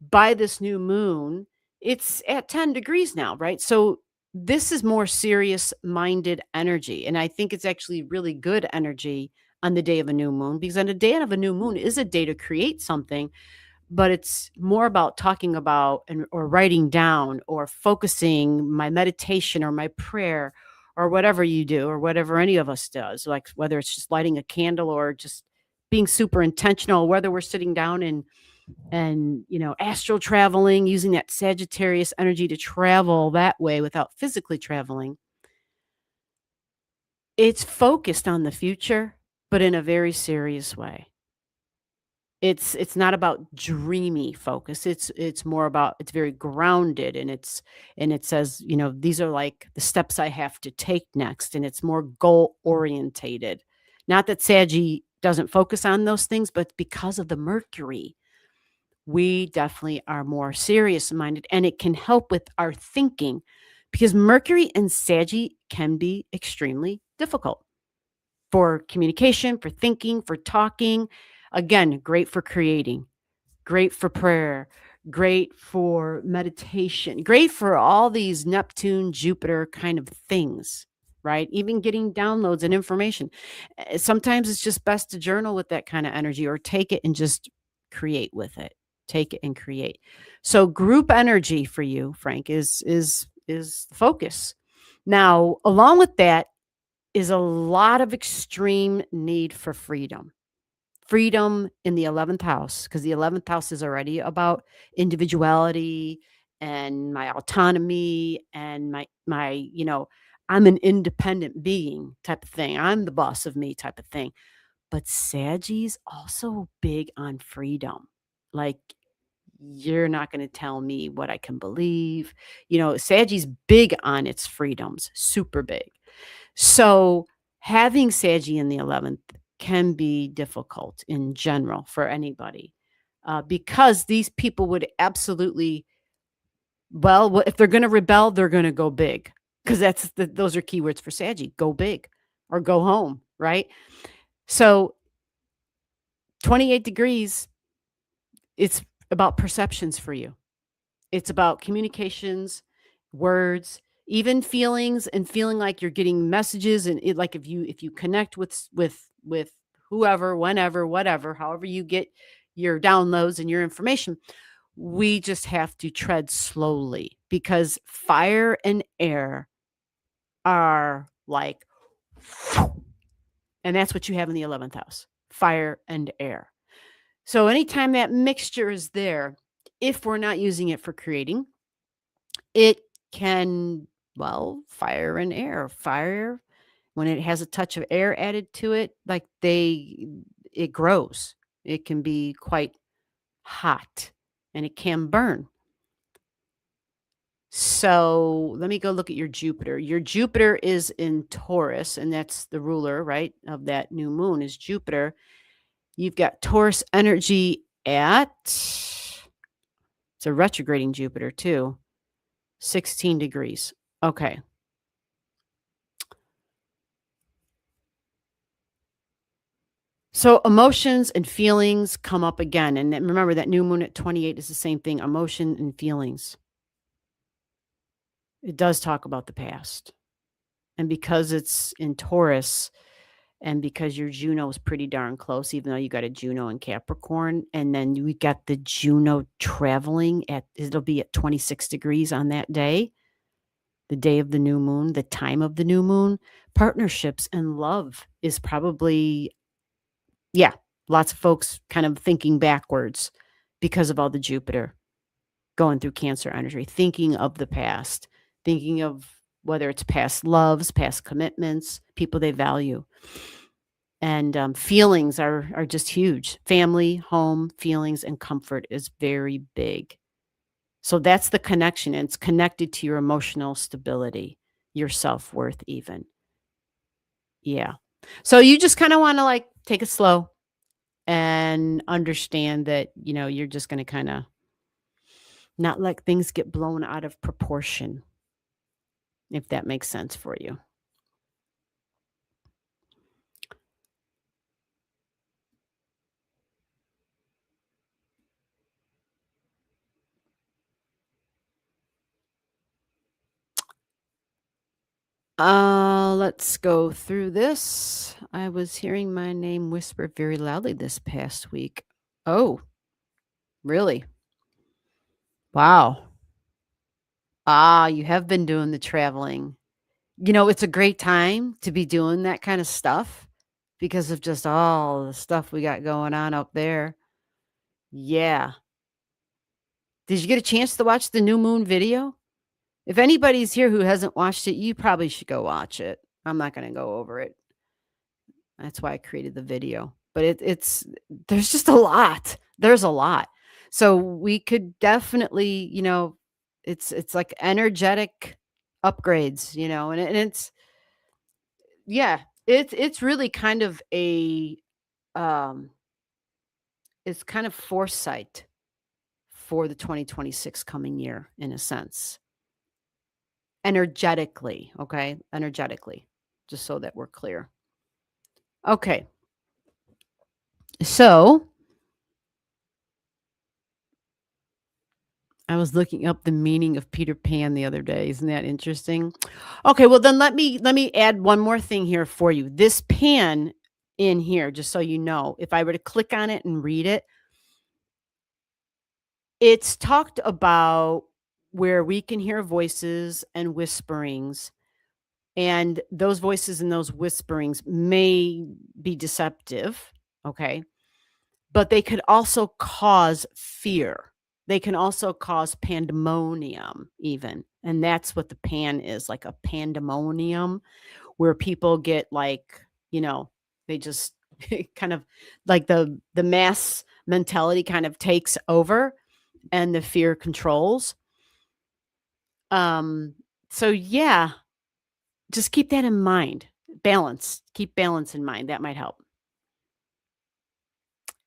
by this new moon, it's at 10 degrees now, right? So this is more serious-minded energy, and I think it's actually really good energy on the day of a new moon, because on the day of a new moon is a day to create something, but it's more about talking about or writing down or focusing my meditation or my prayer or whatever you do or whatever any of us does, like whether it's just lighting a candle or just being super intentional, whether we're sitting down and astral traveling, using that Sagittarius energy to travel that way without physically traveling. It's focused on the future, but in a very serious way. It's not about dreamy focus. It's more about, it's very grounded, and it says, these are like the steps I have to take next, and it's more goal orientated. Not that Saggy doesn't focus on those things, but because of the Mercury, we definitely are more serious minded, and it can help with our thinking, because Mercury and Saggy can be extremely difficult for communication, for thinking, for talking. Again, great for creating, great for prayer, great for meditation, great for all these Neptune, Jupiter kind of things, right? Even getting downloads and information. Sometimes it's just best to journal with that kind of energy, or take it and just create with it. Take it and create. So group energy for you, Frank, is focus. Now, along with that is a lot of extreme need for freedom. freedom in the 11th house, because the 11th house is already about individuality and my autonomy and my I'm an independent being type of thing. I'm the boss of me type of thing. But Sagi's also big on freedom. Like, you're not going to tell me what I can believe. Sagi's big on its freedoms, super big. So having Saggy in the 11th can be difficult in general for anybody, because these people would absolutely, if they're going to rebel, they're going to go big, because those are keywords for Saggy: go big or go home, right? So 28 degrees, it's about perceptions for you. It's about communications, words, even feelings, and feeling like you're getting messages, and like if you connect with whoever, whenever, whatever, however you get your downloads and your information, we just have to tread slowly, because fire and air are like, and that's what you have in the 11th house: fire and air. So anytime that mixture is there, if we're not using it for creating, it can, fire and air. Fire, when it has a touch of air added to it, like it grows. It can be quite hot and it can burn. So let me go look at your Jupiter. Your Jupiter is in Taurus, and that's the ruler, right, of that new moon is Jupiter. You've got Taurus energy it's a retrograding Jupiter too, 16 degrees. Okay. So emotions and feelings come up again. And then remember, that new moon at 28 is the same thing: emotion and feelings. It does talk about the past. And because it's in Taurus, and because your Juno is pretty darn close, even though you got a Juno in Capricorn, and then we got the Juno traveling it'll be at 26 degrees on that day, the day of the new moon, the time of the new moon. Partnerships and love is probably, lots of folks kind of thinking backwards because of all the Jupiter going through Cancer energy, thinking of the past, thinking of whether it's past loves, past commitments, people they value. And feelings are just huge. Family, home, feelings, and comfort is very big. So that's the connection. And it's connected to your emotional stability, your self-worth even. Yeah. So you just kind of want to take it slow and understand that, you're just going to kind of not let things get blown out of proportion, if that makes sense for you. Let's go through this. I was hearing my name whispered very loudly this past week. Oh, really? Wow. You have been doing the traveling. It's a great time to be doing that kind of stuff because of just all the stuff we got going on up there. Yeah. Did you get a chance to watch the new moon video? If anybody's here who hasn't watched it, you probably should go watch it. I'm not going to go over it. That's why I created the video. But there's just a lot. There's a lot. So we could definitely, it's like energetic upgrades, and it's really kind of it's kind of foresight for the 2026 coming year, in a sense. Energetically, okay? Energetically, just so that we're clear. Okay. So I was looking up the meaning of Peter Pan the other day. Isn't that interesting? Okay, well then let me add one more thing here for you. This pan in here, just so you know, if I were to click on it and read it, it's talked about where we can hear voices and whisperings, and those voices and those whisperings may be deceptive, okay? but they could also cause fear. They can also cause pandemonium even. And that's what the pan is, like a pandemonium where people get like, they just kind of like the mass mentality kind of takes over and the fear controls. So yeah, just keep that in mind. Balance. Keep balance in mind. That might help.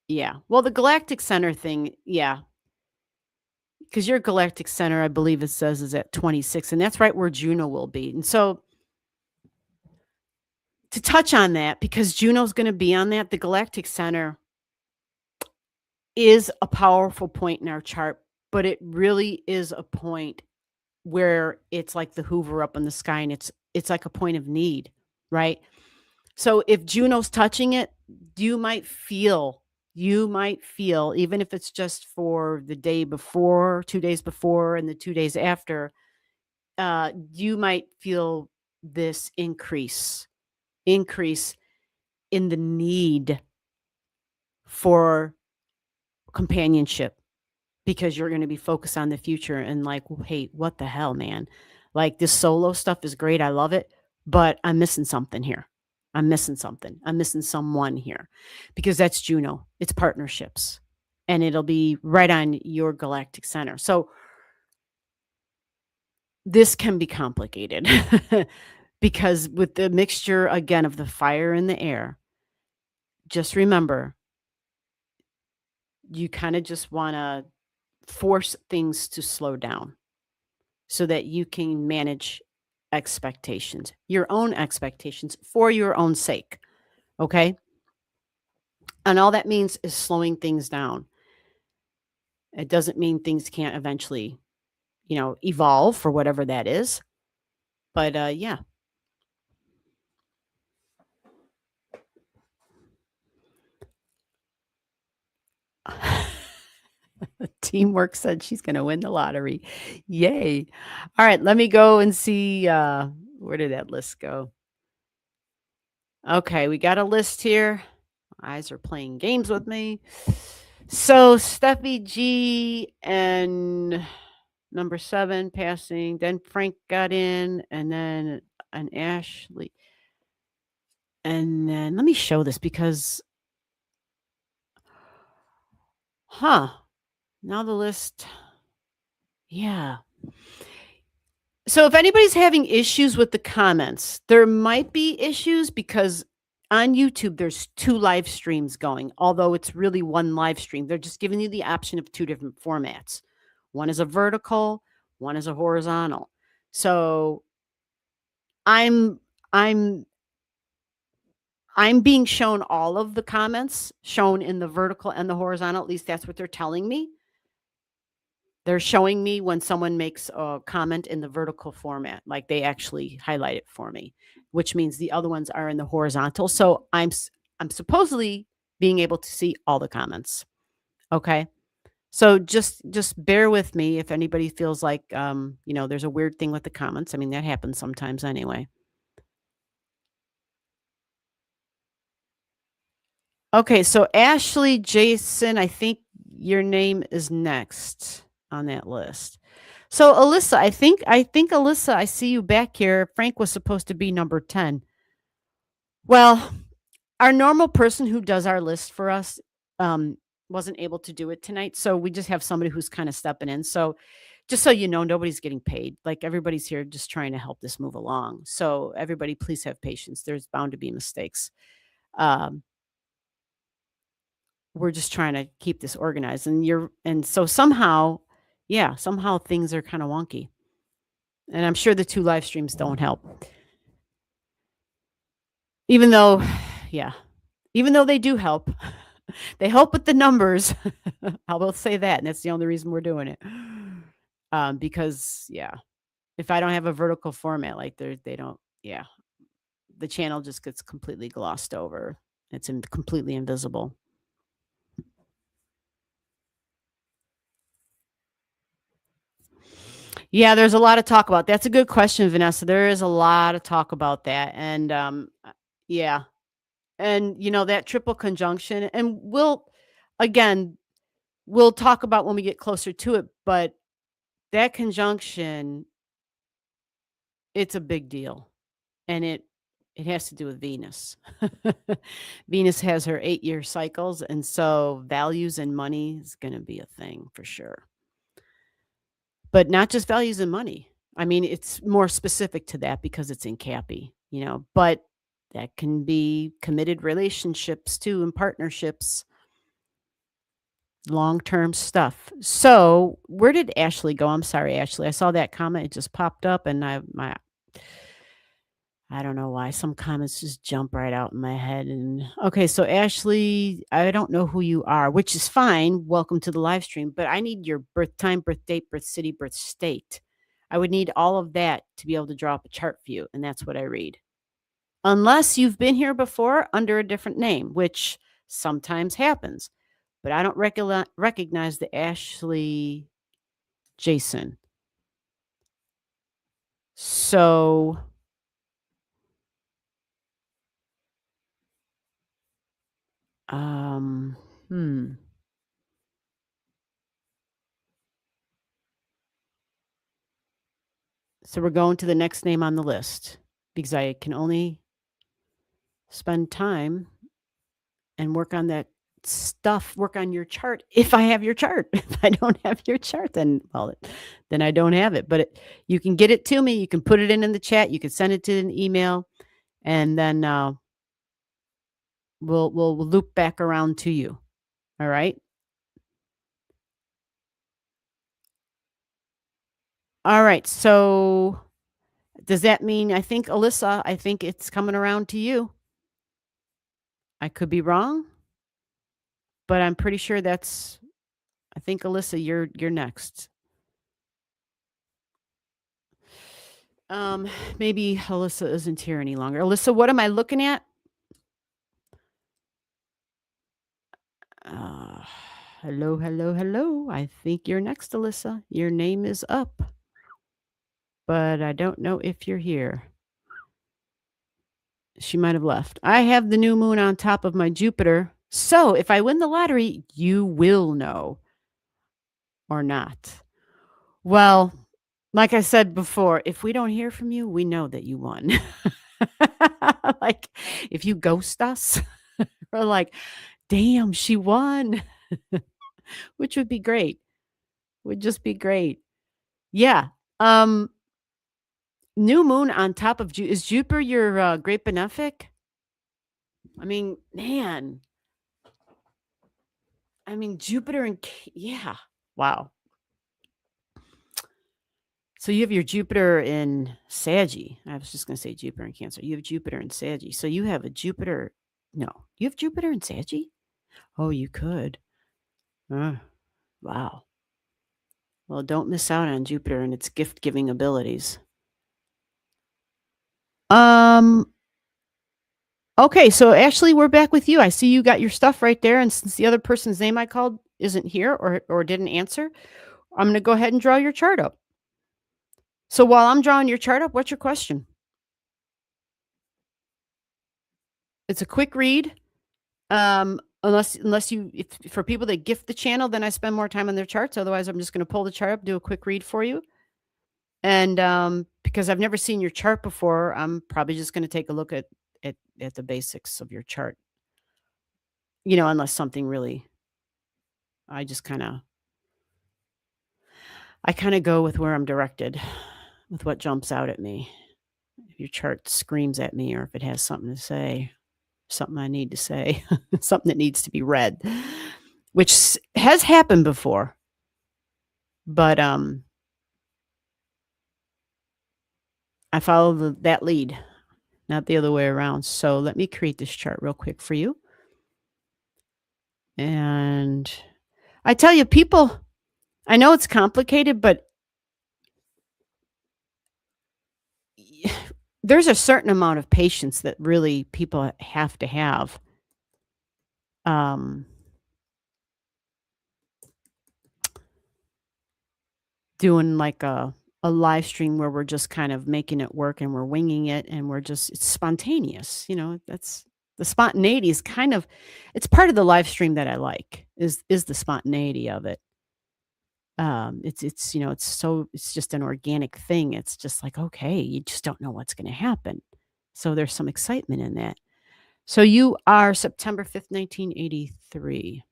Yeah. Well, the galactic center thing, yeah. Because your galactic center, I believe it says, is at 26, and that's right where Juno will be. And so to touch on that, because Juno's going to be on that, the galactic center is a powerful point in our chart, but it really is a point where it's like the Hoover up in the sky, and it's like a point of need, right? So if Juno's touching it, you might feel, even if it's just for the day before, 2 days before, and the 2 days after, you might feel this increase in the need for companionship, because you're going to be focused on the future and like, hey, what the hell, man? Like, this solo stuff is great. I love it, but I'm missing something here. I'm missing something. I'm missing someone here, because that's Juno. It's partnerships, and it'll be right on your galactic center. So this can be complicated because with the mixture, again, of the fire and the air, just remember, you kind of just want to force things to slow down so that you can manage expectations, your own expectations, for your own sake. Okay. And all that means is slowing things down. It doesn't mean things can't eventually, evolve for whatever that is. But yeah. Teamwork said she's going to win the lottery. Yay. All right. Let me go and see. Where did that list go? Okay. We got a list here. My eyes are playing games with me. So Steffi G and number 7 passing. Then Frank got in, and then an Ashley. And then let me show this because, now the list. Yeah. So if anybody's having issues with the comments, there might be issues because on YouTube, there's 2 live streams going, although it's really one live stream. They're just giving you the option of 2 different formats. One is a vertical, one is a horizontal. So I'm being shown all of the comments shown in the vertical and the horizontal. At least that's what they're telling me. They're showing me when someone makes a comment in the vertical format, like they actually highlight it for me, which means the other ones are in the horizontal. So I'm supposedly being able to see all the comments. Okay. So just bear with me if anybody feels like, there's a weird thing with the comments. I mean, that happens sometimes anyway. Okay. So Ashley, Jason, I think your name is next on that list. So Alyssa, I think Alyssa, I see you back here. Frank was supposed to be number 10. Well, our normal person who does our list for us wasn't able to do it tonight. So we just have somebody who's kind of stepping in. So just so you know, nobody's getting paid. Like, everybody's here just trying to help this move along. So everybody, please have patience. There's bound to be mistakes. We're just trying to keep this organized, and so somehow things are kind of wonky, and I'm sure the 2 live streams don't help, even though they do help. They help with the numbers. I will say that, and that's the only reason we're doing it. Because if I don't have a vertical format, like they don't, the channel just gets completely glossed over. It's completely invisible. Yeah, there's a lot of talk about. That's a good question, Vanessa. There is a lot of talk about that. And yeah. And that triple conjunction, and again, we'll talk about when we get closer to it, but that conjunction, it's a big deal. And it has to do with Venus. Venus has her 8-year cycles, and so values and money is going to be a thing for sure. But not just values and money. I mean, it's more specific to that because it's in Cappy, but that can be committed relationships too and partnerships, long-term stuff. So, where did Ashley go? I'm sorry, Ashley. I saw that comment. It just popped up and I don't know why some comments just jump right out in my head. And okay, so Ashley, I don't know who you are, which is fine. Welcome to the live stream, but I need your birth time, birth date, birth city, birth state. I would need all of that to be able to draw up a chart for you, and that's what I read. Unless you've been here before under a different name, which sometimes happens, but I don't recognize the Ashley Jason. So hmm. So we're going to the next name on the list because I can only spend time and work on that stuff, work on your chart if I have your chart. If I don't have your chart, then I don't have it. But you can get it to me. You can put it in the chat. You can send it to an email, and then we'll loop back around to you. All right. All right. So does that mean I think Alyssa? I think it's coming around to you. I could be wrong, but I'm pretty sure that's. I think Alyssa, you're next. Maybe Alyssa isn't here any longer. Alyssa, what am I looking at? Hello, hello, hello. I think you're next, Alyssa. Your name is up, but I don't know if you're here. She might have left. I have the new moon on top of my Jupiter. So if I win the lottery, you will know or not. Well, like I said before, if we don't hear from you, we know that you won. Like if you ghost us, we're like, damn, she won, which would be great. Would just be great. Yeah. New moon on top of is Jupiter your great benefic? I mean, man. I mean, Jupiter and yeah. Wow. So you have your Jupiter in Saggy. I was just going to say Jupiter in Cancer. You have Jupiter in Saggy. So you have a Jupiter. No, you have Jupiter in Saggy? Oh, you could. Wow. Well, don't miss out on Jupiter and its gift-giving abilities. Okay, so Ashley, we're back with you. I see you got your stuff right there, and since the other person's name I called isn't here or didn't answer, I'm going to go ahead and draw your chart up. So while I'm drawing your chart up, what's your question? It's a quick read. Unless you, for people that gift the channel, then I spend more time on their charts. Otherwise, I'm just going to pull the chart up, do a quick read for you. And because I've never seen your chart before, I'm probably just going to take a look at the basics of your chart. Unless something really, I kind of go with where I'm directed, with what jumps out at me. If your chart screams at me, or if it has something to say, something I need to say, something that needs to be read, which has happened before. But I follow that lead, not the other way around. So let me create this chart real quick for you. And I tell you, people, I know it's complicated, but there's a certain amount of patience that really people have to have. Doing like a live stream where we're just kind of making it work and we're winging it and it's spontaneous. That's the spontaneity is it's part of the live stream that I like. is the spontaneity of it. It's just an organic thing. It's just like, okay, you just don't know what's going to happen. So there's some excitement in that. So you are September 5th, 1983.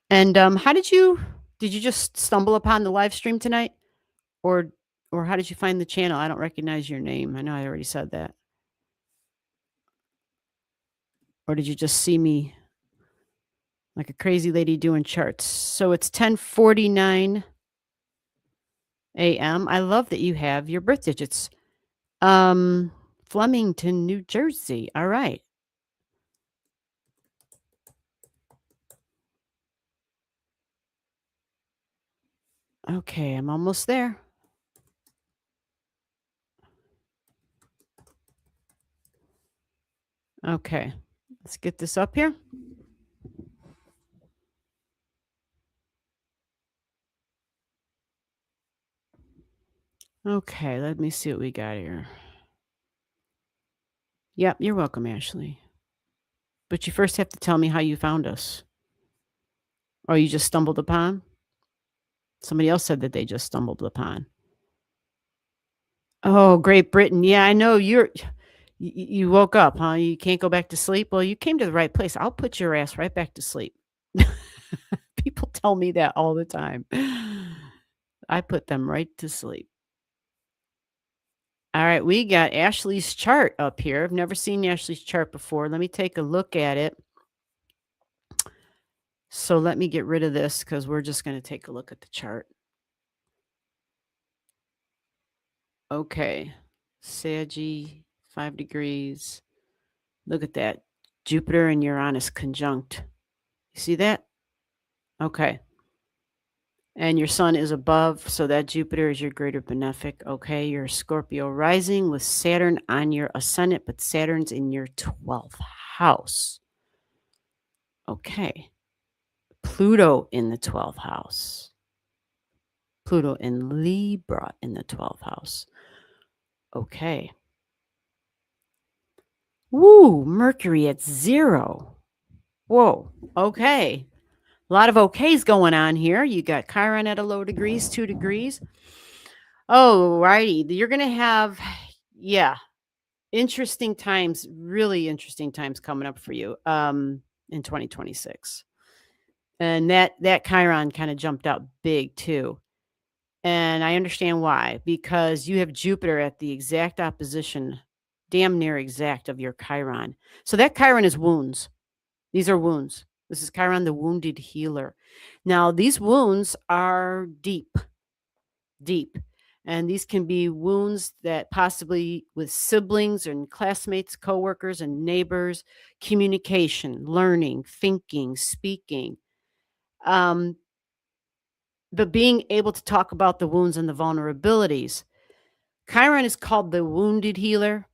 And how did you just stumble upon the live stream tonight? Or how did you find the channel? I don't recognize your name. I know I already said that. Or did you just see me like a crazy lady doing charts? So it's 10:49 a.m. I love that you have your birth digits. Flemington, New Jersey. All right. Okay, I'm almost there. Okay, let's get this up here. Okay, let me see what we got here. Yep, you're welcome, Ashley. But you first have to tell me how you found us. Or you just stumbled upon? Somebody else said that they just stumbled upon. Oh, Great Britain. Yeah, I know you woke up, huh? You can't go back to sleep. Well, you came to the right place. I'll put your ass right back to sleep. People tell me that all the time. I put them right to sleep. All right, we got Ashley's chart up here. I've never seen Ashley's chart before. Let me take a look at it. So let me get rid of this because we're just going to take a look at the chart. Okay, Saggy, 5 degrees. Look at that. Jupiter and Uranus conjunct. You see that? Okay. And your sun is above, so that Jupiter is your greater benefic. Okay, you're a Scorpio rising with Saturn on your ascendant, but Saturn's in your 12th house. Okay. Pluto in the 12th house. Pluto in Libra in the 12th house. Okay. Woo, Mercury at 0. Whoa, okay. A lot of okays going on here. You got Chiron at a low degrees, 2 degrees. Oh, righty. You're going to have, interesting times, really interesting times coming up for you in 2026. And that Chiron kind of jumped out big too. And I understand why, because you have Jupiter at the exact opposition, damn near exact of your Chiron. So that Chiron is wounds. These are wounds. This is Chiron, the wounded healer. Now, these wounds are deep. And these can be wounds that possibly with siblings and classmates, coworkers and neighbors, communication, learning, thinking, speaking. But being able to talk about the wounds and the vulnerabilities. Chiron is called the wounded healer.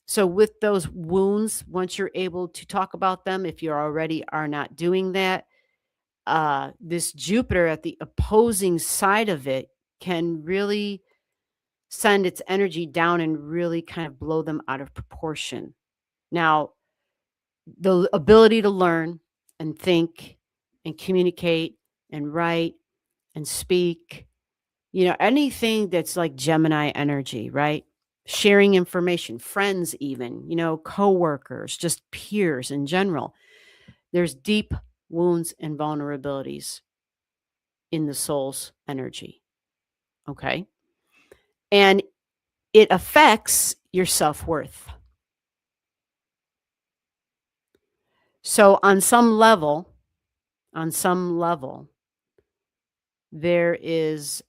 So with those wounds, once you're able to talk about them, if you already are not doing that, this Jupiter at the opposing side of it can really send its energy down and really kind of blow them out of proportion. Now, the ability to learn and think and communicate and write and speak, anything that's like Gemini energy, right? Sharing information, friends even, coworkers, just peers in general. There's deep wounds and vulnerabilities in the soul's energy. Okay? And it affects your self-worth. So on some level, there is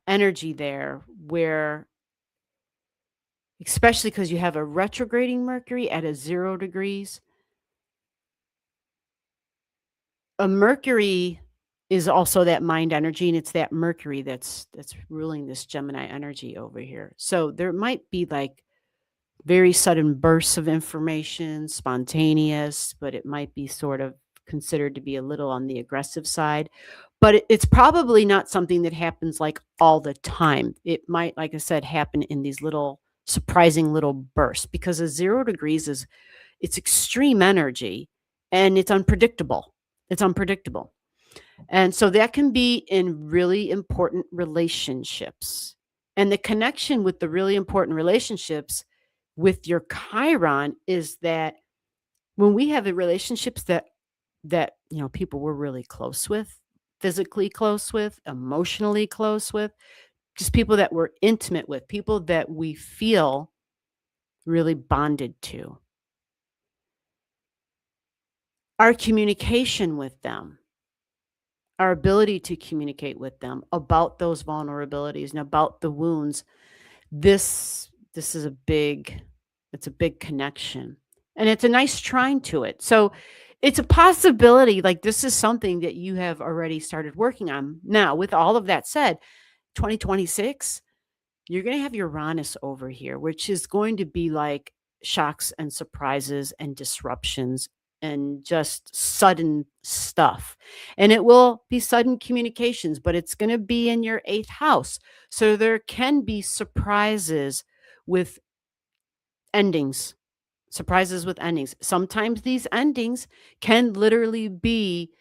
energy there where, especially because you have a retrograding Mercury at a 0 degrees, a Mercury is also that mind energy, and it's that Mercury that's ruling this Gemini energy over here. So there might be like very sudden bursts of information, spontaneous, but it might be sort of considered to be a little on the aggressive side. But it's probably not something that happens like all the time. It might, like I said, happen in these little surprising little burst, because a 0 degrees it's extreme energy and it's unpredictable. It's unpredictable. And so that can be in really important relationships. And the connection with the really important relationships with your Chiron is that when we have the relationships that people we're really close with, physically close with, emotionally close with, just people that we're intimate with, people that we feel really bonded to. Our communication with them, our ability to communicate with them about those vulnerabilities and about the wounds, this is it's a big connection. And it's a nice trine to it. So it's a possibility, like this is something that you have already started working on. Now, with all of that said, 2026, you're going to have Uranus over here, which is going to be like shocks and surprises and disruptions and just sudden stuff. And it will be sudden communications, but it's going to be in your 8th house. So there can be surprises with endings. Surprises with endings. Sometimes these endings can literally be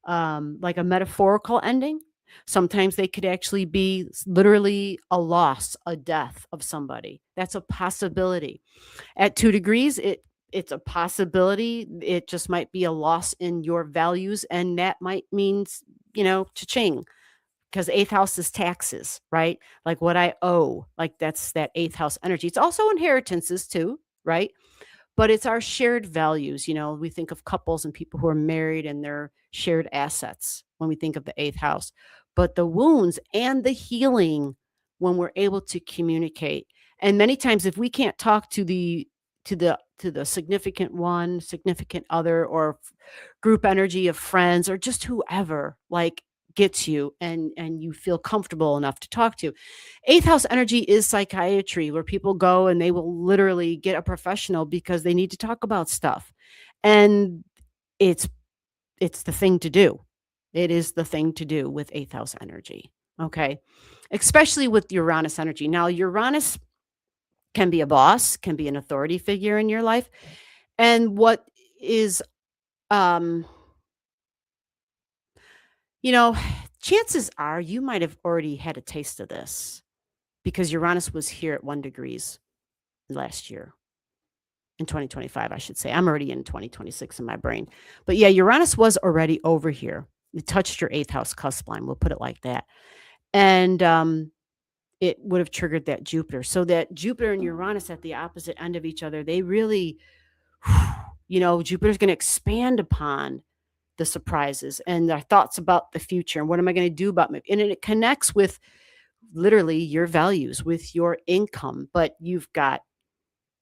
like a metaphorical ending. Sometimes they could actually be literally a loss, a death of somebody. That's a possibility. At 2 degrees, it's a possibility. It just might be a loss in your values, and that might mean, cha-ching, because 8th house is taxes, right? Like what I owe, like that's that 8th house energy. It's also inheritances too, right? But it's our shared values. We think of couples and people who are married and their shared assets when we think of the 8th house. But the wounds and the healing when we're able to communicate. And many times if we can't talk to the significant one, significant other, or group energy of friends, or just whoever like gets you and you feel comfortable enough to talk to. 8th house energy is psychiatry, where people go and they will literally get a professional because they need to talk about stuff. And it's the thing to do. It is the thing to do with 8th house energy. Okay. Especially with Uranus energy. Now, Uranus can be a boss, can be an authority figure in your life. And what is, chances are you might have already had a taste of this, because Uranus was here at 1 degrees last year. In 2025, I should say. I'm already in 2026 in my brain. But yeah, Uranus was already over here. It touched your 8th house cusp line. We'll put it like that. And it would have triggered that Jupiter. So that Jupiter and Uranus at the opposite end of each other, they really, Jupiter's going to expand upon the surprises and our thoughts about the future. And what am I going to do about it? And it connects with literally your values, with your income. But you've got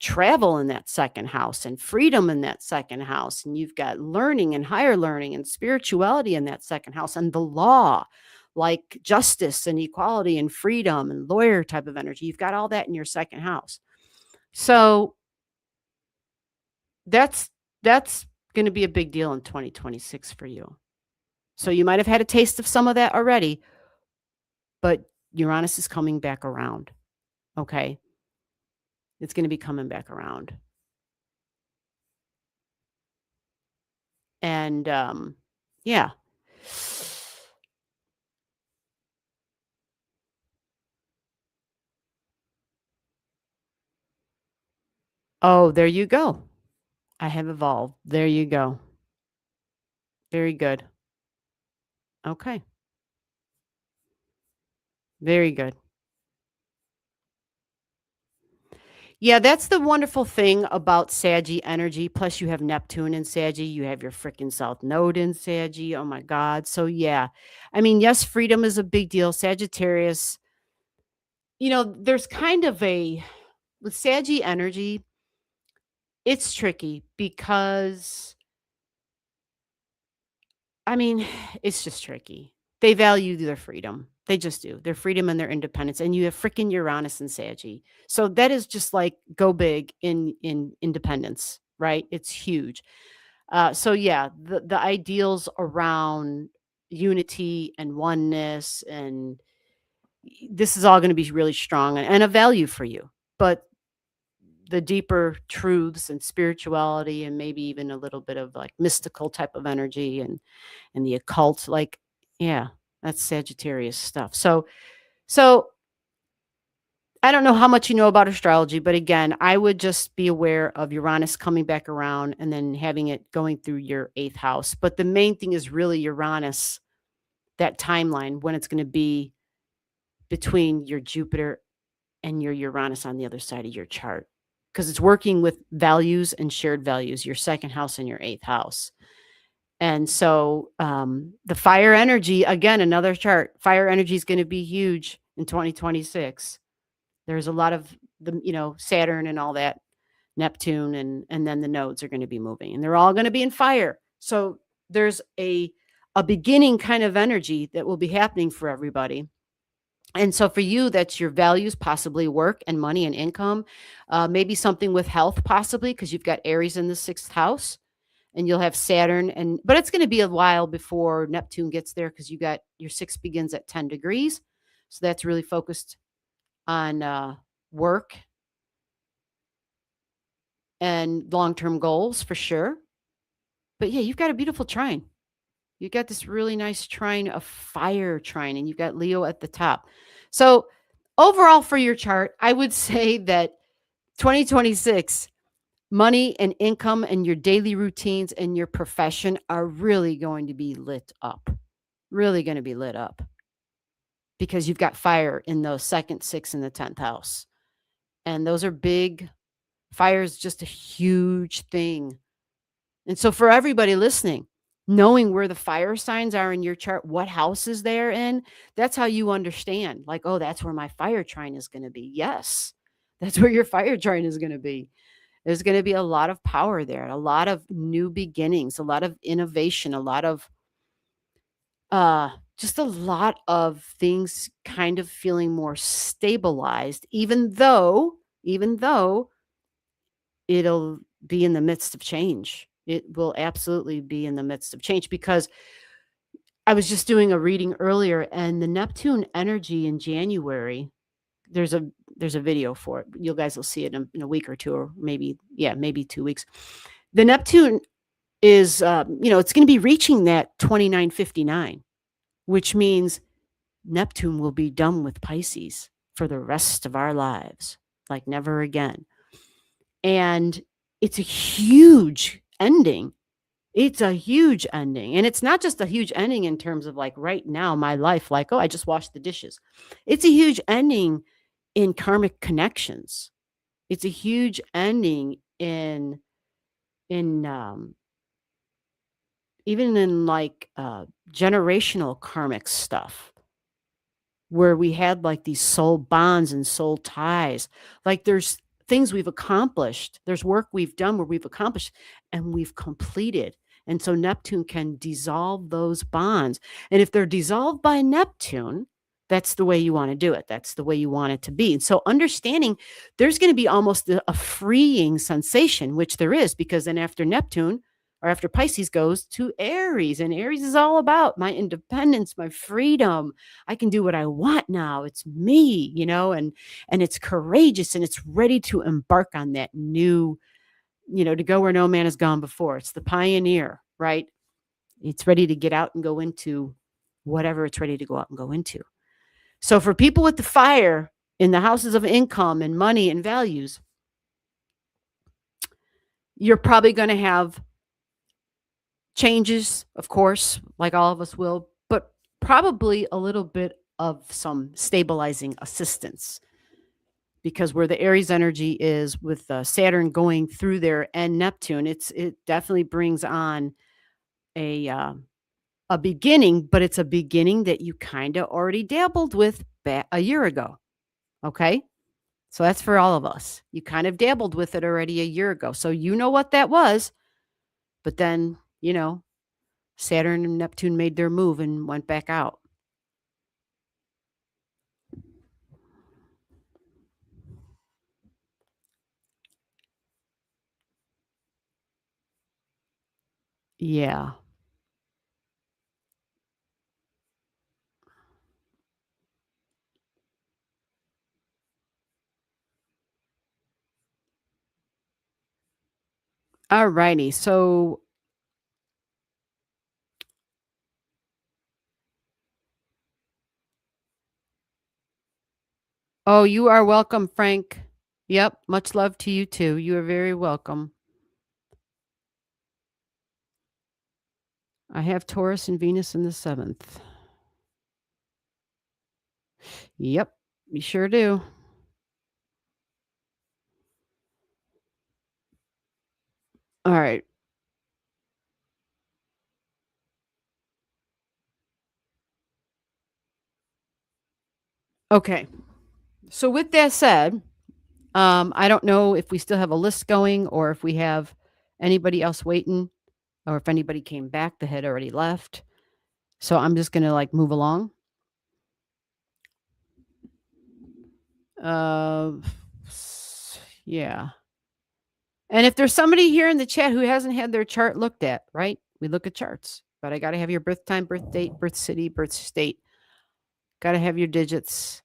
travel in that 2nd house and freedom in that 2nd house. And you've got learning and higher learning and spirituality in that 2nd house, and the law, like justice and equality and freedom and lawyer type of energy. You've got all that in your 2nd house. So that's going to be a big deal in 2026 for you. So you might have had a taste of some of that already, but Uranus is coming back around. Okay. It's going to be coming back around. And yeah. Oh, there you go. I have evolved. There you go. Very good. Okay. Very good. Yeah, that's the wonderful thing about Saggy energy. Plus, you have Neptune in Saggy. You have your freaking South Node in Saggy. Oh my God. So, yeah. I mean, yes, freedom is a big deal. Sagittarius, there's kind of with Saggy energy, it's tricky because, I mean, it's just tricky. They value their freedom. They just do. Their freedom and their independence. And you have freaking Uranus and Saggy. So that is just like go big in independence, right? It's huge. So yeah, the ideals around unity and oneness, and this is all going to be really strong and a value for you. But the deeper truths and spirituality, and maybe even a little bit of like mystical type of energy and the occult. Like, yeah, that's Sagittarius stuff. So I don't know how much you know about astrology, but again, I would just be aware of Uranus coming back around and then having it going through your 8th house. But the main thing is really Uranus, that timeline, when it's going to be between your Jupiter and your Uranus on the other side of your chart. Because it's working with values and shared values, your 2nd house and your 8th house. And so the fire energy, again, another chart, fire energy is going to be huge in 2026. There's a lot of Saturn and all that, Neptune, and then the nodes are going to be moving, and they're all going to be in fire. So there's a beginning kind of energy that will be happening for everybody. And so for you, that's your values, possibly work and money and income, maybe something with health, possibly because you've got Aries in the 6th house, and you'll have Saturn, but it's going to be a while before Neptune gets there because you got your 6 begins at 10 degrees, so that's really focused on work and long-term goals for sure. But yeah, you've got a beautiful trine. You've got this really nice trine, a fire trine, and you've got Leo at the top. So overall for your chart, I would say that 2026, money and income and your daily routines and your profession are really going to be lit up. Really going to be lit up because you've got fire in those 2nd, 6th, and the 10th house. And those are big. Fire is just a huge thing. And so for everybody listening, knowing where the fire signs are in your chart, what houses they're in, that's how you understand. Like, oh, that's where my fire trine is going to be. Yes, that's where your fire trine is going to be. There's going to be a lot of power there, a lot of new beginnings, a lot of innovation, a lot of just a lot of things kind of feeling more stabilized, even though it'll be in the midst of change. It will absolutely be in the midst of change because I was just doing a reading earlier, and the Neptune energy in January, there's a video for it. You guys will see it in a week or two, or maybe 2 weeks. The Neptune is it's going to be reaching that 2959, which means Neptune will be done with Pisces for the rest of our lives, like never again. And it's a huge ending. It's a huge ending. And it's not just a huge ending in terms of like right now, my life, like, oh, I just washed the dishes. It's a huge ending in karmic connections. It's a huge ending in even in like generational karmic stuff, where we had like these soul bonds and soul ties. Like there's things we've accomplished. There's work we've done where we've accomplished and we've completed. And so Neptune can dissolve those bonds. And if they're dissolved by Neptune, that's the way you want to do it. That's the way you want it to be. And so understanding there's going to be almost a freeing sensation, which there is, because then after Neptune, or after Pisces goes to Aries, and Aries is all about my independence, my freedom. I can do what I want now. It's me, and it's courageous and it's ready to embark on that new, to go where no man has gone before. It's the pioneer, right? It's ready to get out and go into whatever it's ready to go out and go into. So for people with the fire in the houses of income and money and values, you're probably going to have changes, of course, like all of us will, but probably a little bit of some stabilizing assistance, because where the Aries energy is with Saturn going through there and Neptune, it definitely brings on a beginning, but it's a beginning that you kind of already dabbled with a year ago. Okay. So that's for all of us. You kind of dabbled with it already a year ago. So you know what that was. But then, Saturn and Neptune made their move and went back out. Yeah. All righty. So oh, you are welcome, Frank. Yep, much love to you too. You are very welcome. I have Taurus and Venus in the 7th. Yep, you sure do. All right. Okay. So with that said, I don't know if we still have a list going or if we have anybody else waiting or if anybody came back that had already left. So I'm just gonna like move along. Uh, yeah. And if there's somebody here in the chat who hasn't had their chart looked at, right? We look at charts, but I got to have your birth time, birth date, birth city, birth state. Got to have your digits.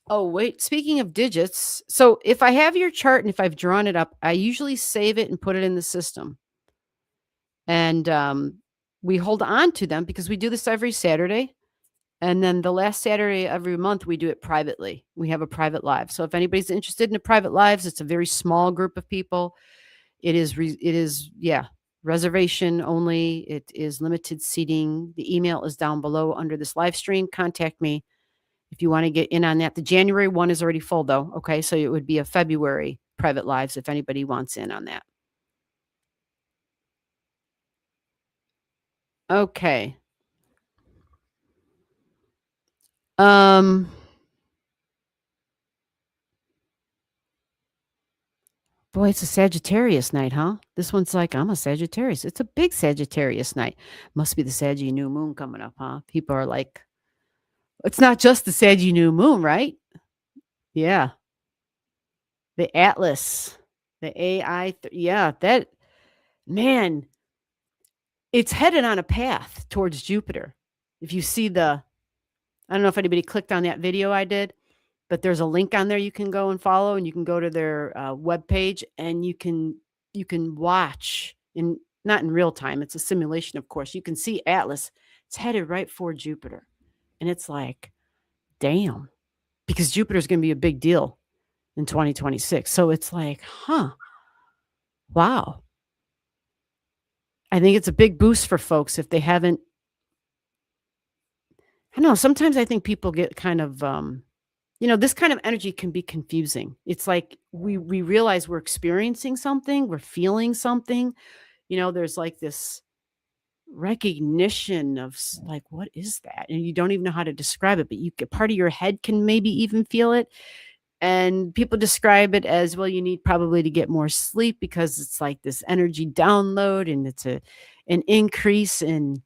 Oh, wait. Speaking of digits, so if I have your chart and if I've drawn it up, I usually save it and put it in the system. And we hold on to them because we do this every Saturday. And then the last Saturday every month, we do it privately. We have a private live. So if anybody's interested in the private lives, it's a very small group of people. It is reservation only. It is limited seating. The email is down below under this live stream. Contact me if you want to get in on that. The January one is already full though. Okay. So it would be a February private lives if anybody wants in on that. Okay. Boy, it's a Sagittarius night, huh? This one's like, I'm a Sagittarius. It's a big Sagittarius night. Must be the Saggy new moon coming up, huh? People are like, it's not just the Saggy new moon, right? Yeah. The Atlas, the AI. Yeah, that, man, it's headed on a path towards Jupiter. If you see I don't know if anybody clicked on that video I did, but there's a link on there you can go and follow, and you can go to their webpage and you can watch not in real time. It's a simulation, of course. You can see Atlas. It's headed right for Jupiter. And it's like, damn, because Jupiter's going to be a big deal in 2026. So it's like, wow. I think it's a big boost for folks if they haven't. I know sometimes I think people get kind of, this kind of energy can be confusing. It's like we realize we're experiencing something, we're feeling something. There's like this recognition of like, what is that? And you don't even know how to describe it, but you get part of your head can maybe even feel it. And people describe it as, well, you need probably to get more sleep because it's like this energy download and it's an increase in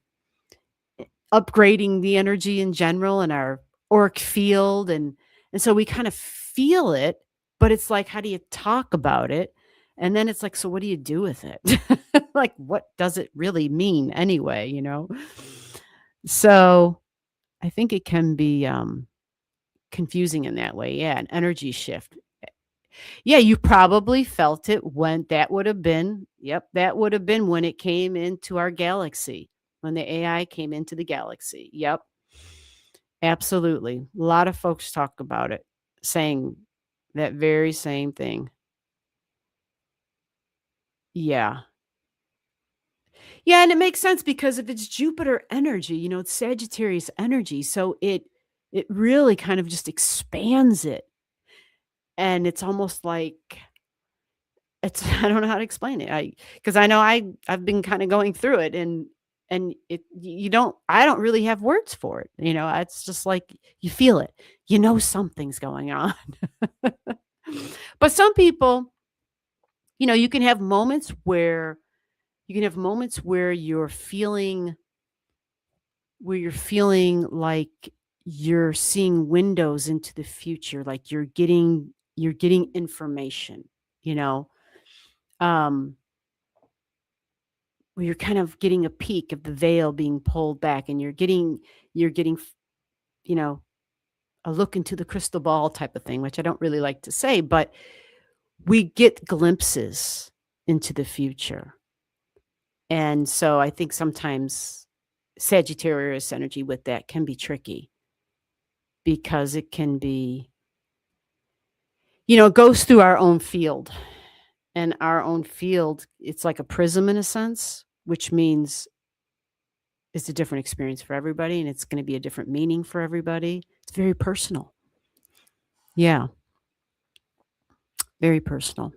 upgrading the energy in general in our auric field. And so we kind of feel it, but it's like, how do you talk about it? And then it's like, so what do you do with it? Like, what does it really mean anyway, So I think it can be confusing in that way. Yeah, an energy shift. Yeah, you probably felt it when that would have been when it came into our galaxy, when the AI came into the galaxy. Yep. Absolutely. A lot of folks talk about it, saying that very same thing. Yeah. Yeah, and it makes sense because if it's Jupiter energy, it's Sagittarius energy, so it really kind of just expands it. And it's almost like it's I don't know how to explain it. Because I know I've been kind of going through it and I don't really have words for it. It's just like you feel it. Something's going on. But some people, you can have moments where you're feeling like you're seeing windows into the future, like you're getting information, where you're kind of getting a peek of the veil being pulled back and you're getting a look into the crystal ball type of thing, which I don't really like to say, but we get glimpses into the future. And so I think sometimes Sagittarius energy with that can be tricky because it can be, it goes through our own field. And our own field, it's like a prism in a sense, which means it's a different experience for everybody and it's going to be a different meaning for everybody. It's very personal. Yeah. Very personal.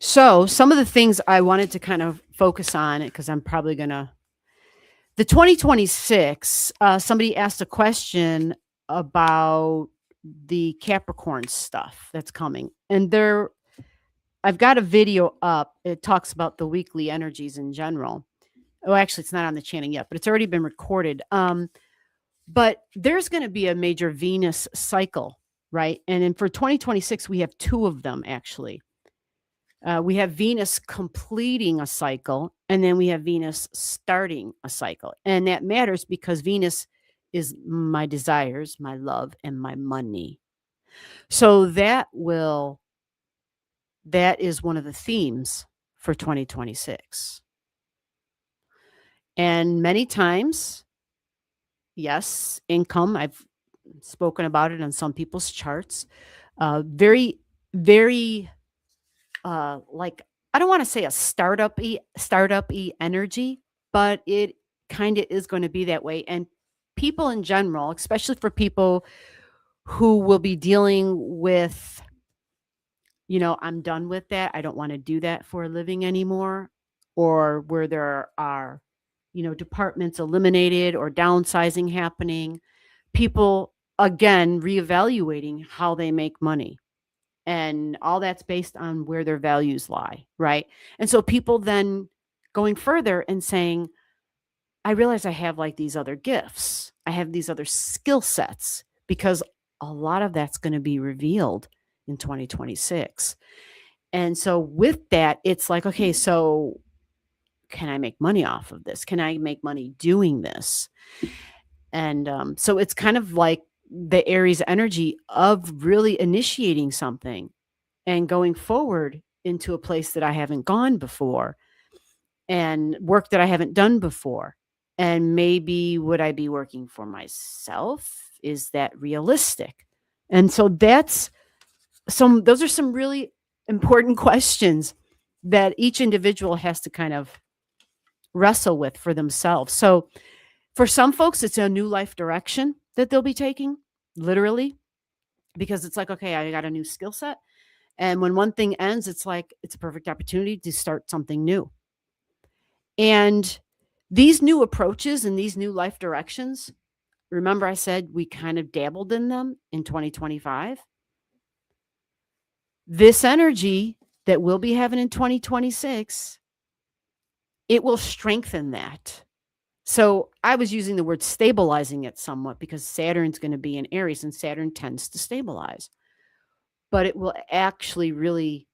So, some of the things I wanted to kind of focus on, because I'm probably going to, the 2026, somebody asked a question about the Capricorn stuff that's coming. And I've got a video up. It talks about the weekly energies in general. Oh, actually, it's not on the channel yet, but it's already been recorded. But there's going to be a major Venus cycle, right? And then for 2026, we have two of them, actually. We have Venus completing a cycle, and then we have Venus starting a cycle. And that matters because Venus is my desires, my love, and my money. So that is one of the themes for 2026. And many times, yes, income, I've spoken about it on some people's charts. Very, very, like, I don't want to say a startup-y energy, but it kind of is going to be that way. And people in general, especially for people who will be dealing with, I'm done with that. I don't want to do that for a living anymore. Or where there are, departments eliminated or downsizing happening. People, again, reevaluating how they make money. And all that's based on where their values lie, right? And so people then going further and saying, I realize I have like these other gifts. I have these other skill sets, because a lot of that's going to be revealed in 2026. And so with that, it's like, okay, so can I make money off of this? Can I make money doing this? And so it's kind of like the Aries energy of really initiating something and going forward into a place that I haven't gone before and work that I haven't done before. And maybe would I be working for myself? Is that realistic? And so those are some really important questions that each individual has to kind of wrestle with for themselves. So for some folks, it's a new life direction that they'll be taking, literally, because it's like, okay, I got a new skill set. And when one thing ends, it's like, it's a perfect opportunity to start something new. And these new approaches and these new life directions, remember I said we kind of dabbled in them in 2025. This energy that we'll be having in 2026, it will strengthen that. So I was using the word stabilizing it somewhat because Saturn's going to be in Aries and Saturn tends to stabilize. But it will actually really,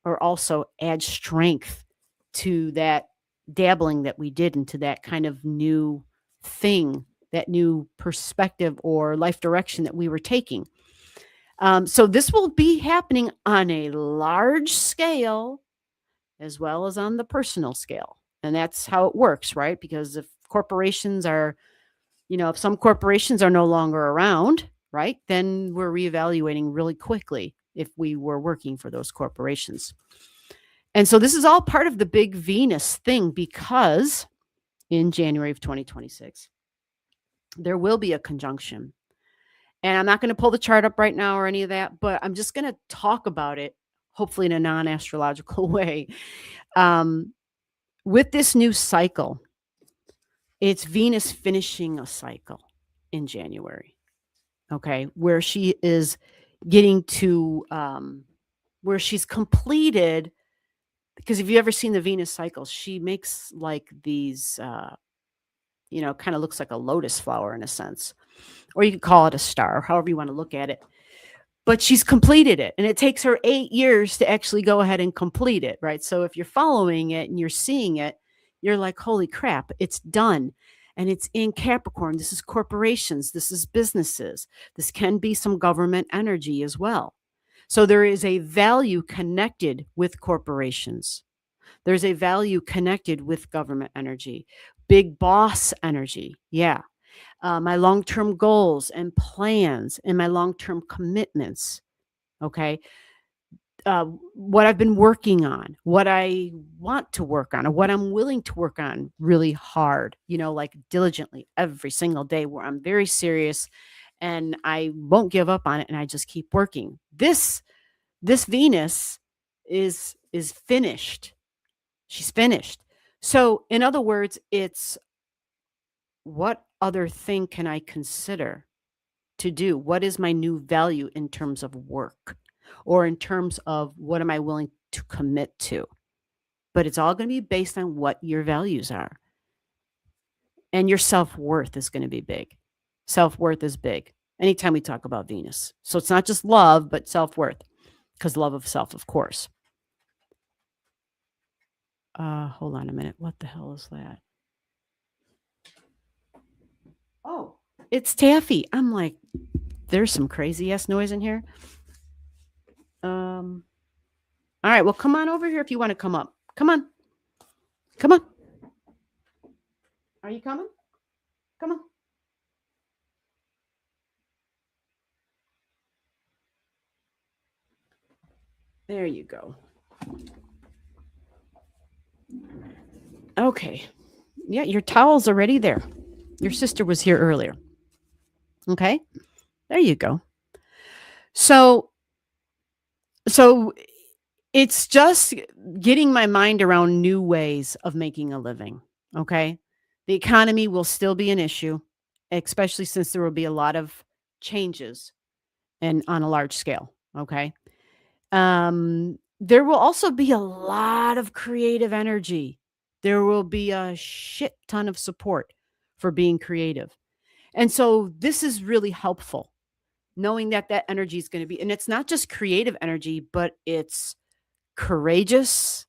or also add strength to that dabbling that we did into that kind of new thing, that new perspective or life direction that we were taking. So this will be happening on a large scale as well as on the personal scale. And that's how it works, right? Because if corporations are, if some corporations are no longer around, right, then we're reevaluating really quickly if we were working for those corporations. And so this is all part of the big Venus thing, because in January of 2026, there will be a conjunction. And I'm not going to pull the chart up right now or any of that, but I'm just going to talk about it, hopefully in a non-astrological way. With this new cycle, it's Venus finishing a cycle in January, okay, where she is getting to, where she's completed, because if you've ever seen the Venus cycles, she makes like these, kind of looks like a lotus flower in a sense, or you could call it a star, however you want to look at it. But she's completed it, and it takes her 8 years to actually go ahead and complete it, right? So if you're following it and you're seeing it, you're like, holy crap, it's done. And it's in Capricorn. This is corporations. This is businesses. This can be some government energy as well. So there is a value connected with corporations. There's a value connected with government energy, big boss energy. Yeah. My long-term goals and plans and my long-term commitments. Okay. What I've been working on, what I want to work on, or what I'm willing to work on really hard, like diligently every single day, where I'm very serious and I won't give up on it and I just keep working. This Venus is finished. She's finished. So, in other words, it's what other thing can I consider to do? What is my new value in terms of work or in terms of what am I willing to commit to? But it's all going to be based on what your values are. And your self-worth is going to be big. Self-worth is big anytime we talk about Venus. So it's not just love, but self-worth, because love of self, of course. Hold on a minute. What the hell is that? Oh, it's Taffy. I'm like, there's some crazy ass noise in here. All right. Well, come on over here if you want to come up. Come on. Come on. Are you coming? Come on. There you go. Okay. Yeah, your towel's already there. Your sister was here earlier. Okay. There you go. So it's just getting my mind around new ways of making a living. Okay. The economy will still be an issue, especially since there will be a lot of changes and on a large scale. Okay. There will also be a lot of creative energy. There will be a shit ton of support for being creative. And so this is really helpful, knowing that that energy is going to be, and it's not just creative energy, but it's courageous,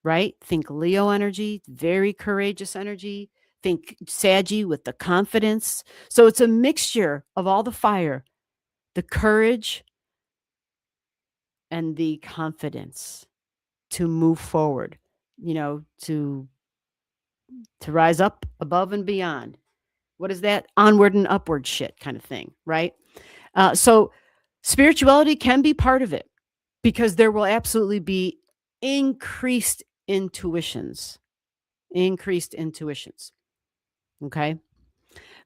right? Think Leo energy, very courageous energy. Think Saggy with the confidence. So it's a mixture of all the fire, the courage, and the confidence to move forward, to rise up above and beyond. What is that? Onward and upward shit kind of thing, right? So spirituality can be part of it because there will absolutely be increased intuitions. Okay.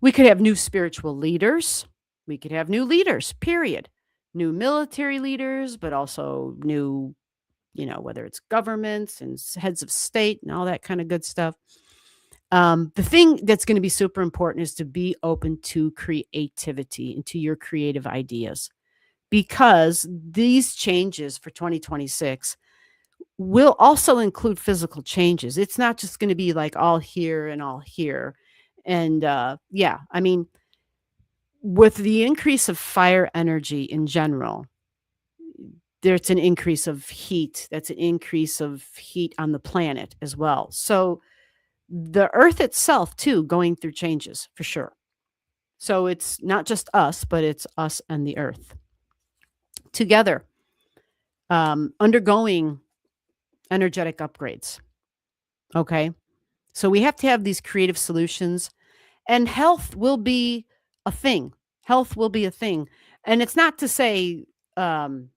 We could have new spiritual leaders. We could have new leaders, period. New military leaders, but also new, whether it's governments and heads of state and all that kind of good stuff. The thing that's going to be super important is to be open to creativity and to your creative ideas, because these changes for 2026 will also include physical changes. It's not just going to be like all here and all here. And yeah, I mean, with the increase of fire energy in general, there's an increase of heat. That's an increase of heat on the planet as well. So the earth itself too going through changes for sure. So it's not just us, but it's us and the earth together, undergoing energetic upgrades. Okay. So we have to have these creative solutions, and health will be a thing. Health will be a thing. And it's not to say, all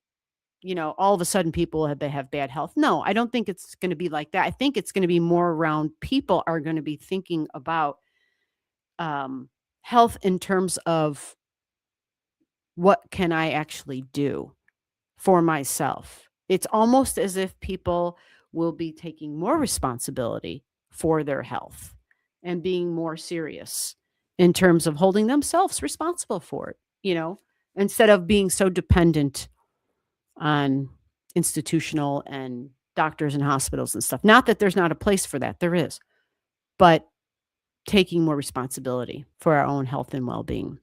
of a sudden people have bad health. No, I don't think it's going to be like that. I think it's going to be more around people are going to be thinking about health in terms of what can I actually do for myself. It's almost as if people will be taking more responsibility for their health and being more serious in terms of holding themselves responsible for it, instead of being so dependent on institutional and doctors and hospitals and stuff. Not that there's not a place for that, there is, but taking more responsibility for our own health and well-being.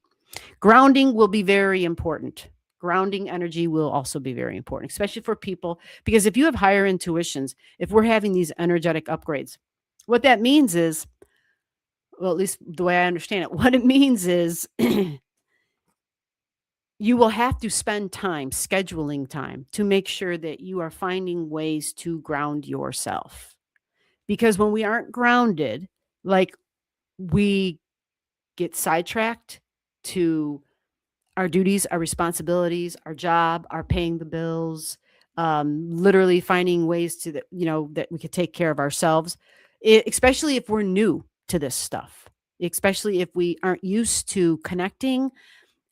Grounding will be very important. Grounding energy will also be very important, especially for people, because if you have higher intuitions, if we're having these energetic upgrades, what that means is, well, at least the way I understand it, what it means is you will have to spend time, scheduling time to make sure that you are finding ways to ground yourself. Because when we aren't grounded, like we get sidetracked to our duties, our responsibilities, our job, our paying the bills, literally finding ways to that, that we could take care of ourselves, especially if we're new to this stuff, especially if we aren't used to connecting